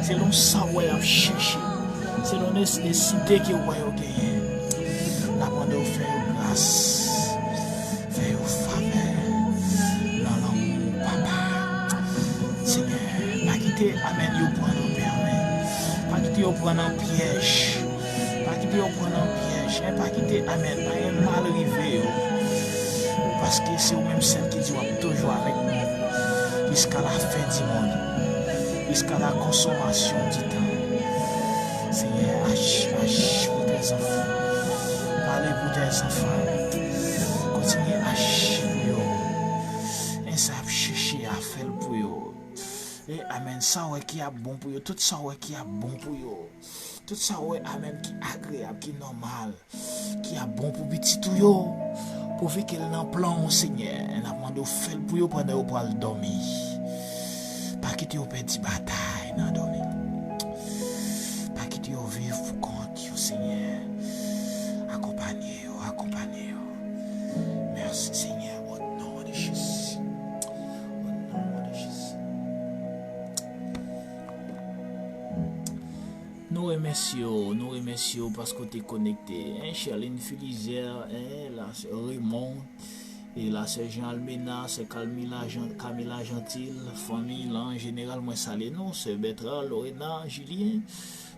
C'est l'on savoir chercher. C'est l'on nécessité que vous voyez gagner. La demande faire grâce, faire faveur dans l'amour, papa. Seigneur, pas quitter, amen, vous prendre en permis. Pas quitter, vous prendre en piège. Pas quitter, vous prendre en piège. Pas quitter, amen, pas mal arrivé. Parce que c'est vous-même celle qui dit toujours avec nous. Jusqu'à la fin du monde. Jusqu'à la consommation du temps. Seigneur, agis pour tes enfants. Parlez pour tes enfants. Continuez à agir pour eux. Et ça va chercher à faire pour eux. Et amen, ça qui est bon pour eux. Tout ça qui est bon pour eux. Tout ça amen, qui est agréable, qui est normal. Qui est bon pour petit tout eux. Pour vivre qu'elle n'a plan, Seigneur. Et n'a demandé de faire pour eux pendant qu'on va dormir. Pas quitter au petit bataille dans dormir. Pas quitter au vivre pour compte, Seigneur. Accompagnez-vous. Merci Seigneur, au nom de Jésus. Au nom de Jésus. Nous remercions parce que tu es connecté. Charline Filizère, là c'est Raymond. Et là, c'est Jean Almena, c'est Camilla Gentil, famille là en général, moi salé, non, c'est Bertrand, Lorena, Julien,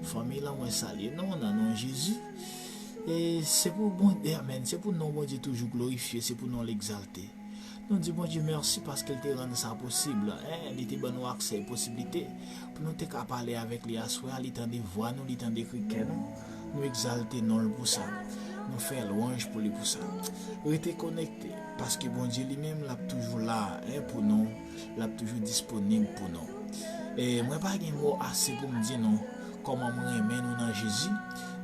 famille là, moi salé, non, on a non Jésus. Et c'est pour bon Dieu, amen, c'est pour nous, bon Dieu, toujours glorifier, c'est pour nous l'exalter. Nous disons, bon Dieu, merci parce qu'elle te rend ça possible, il te donne accès, possibilité, pour nous te parler avec les assoirs, il t'en des voix, nous, il t'en des cris, nous exalter, non, pour ça. Nous faire louange pour lui pour ça. Restez connectés parce que bon Dieu lui-même l'a toujours là pour nous, l'a toujours disponible pour nous. Et moi pas un mot assez pour me dire non comment moi aimer nous dans Jésus,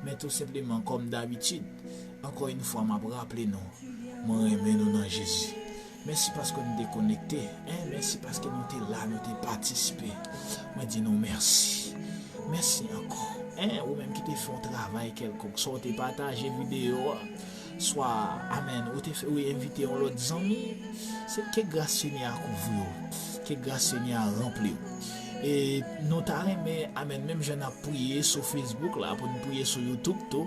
mais tout simplement comme d'habitude. Encore une fois m'a rappelé nous, moi aimer nous dans Jésus. Merci parce que nous sommes connectés, merci parce que nous sommes là, nous sommes participé. Moi dis nous merci. Merci encore. Ou même qui te fait un travail quelconque, soit tu partages vidéo, soit amen, ou tu invité l'autre ami, c'est que grâce Seigneur à couvrir, que grâce Seigneur à remplir. Et nous mais amen même j'en a prié sur Facebook là pour nous prier sur YouTube tout,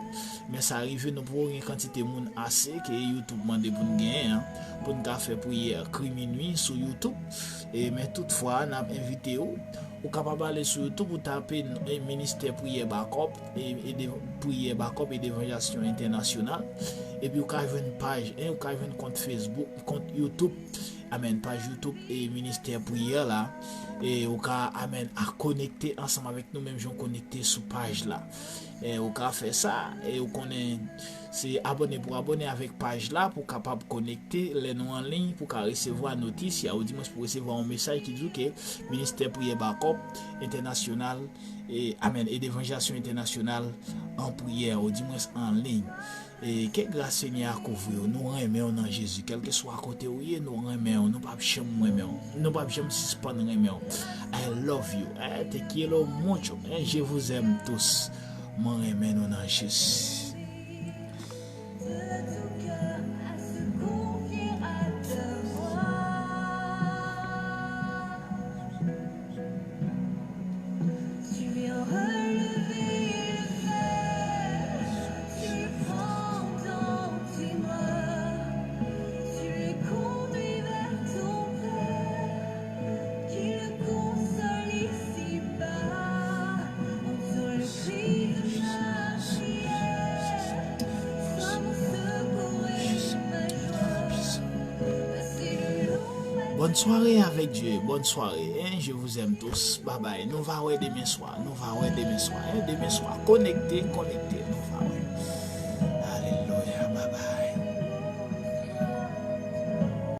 mais ça arrive nous pour une quantité de monde assez que YouTube demande pour nous gagner pour nous faire prière minuit sur YouTube. Et mais toutefois on a invité ou capable aller sur YouTube pour taper ministère prière backup et prière backup et d'évangélisation internationale, et puis vous avez une page et vous avez un compte Facebook, compte YouTube, amen, page YouTube et ministère prière là, et vous amen à connecter ensemble avec nous même gens connecter sur page là, et vous faire ça et vous connaissez c'est abonner pour abonner avec page là pour capable connecter les noms en ligne pour recevoir notice ou dimanche pour recevoir un message qui dit que ministère prière backup international et amen et d'évangélisation internationale en prière au dimanche en ligne. Et que grâce Seigneur couvrir nous remercions dans Jésus quel que soit à côté où il nous remercions nous pas jamais nous pas jamais suspendre remercions. I love you, te quiero mucho, je vous aime tous, moi remercions dans Jésus. Bonne soirée avec Dieu, bonne soirée, je vous aime tous, bye bye, nous va demain soir, connectez.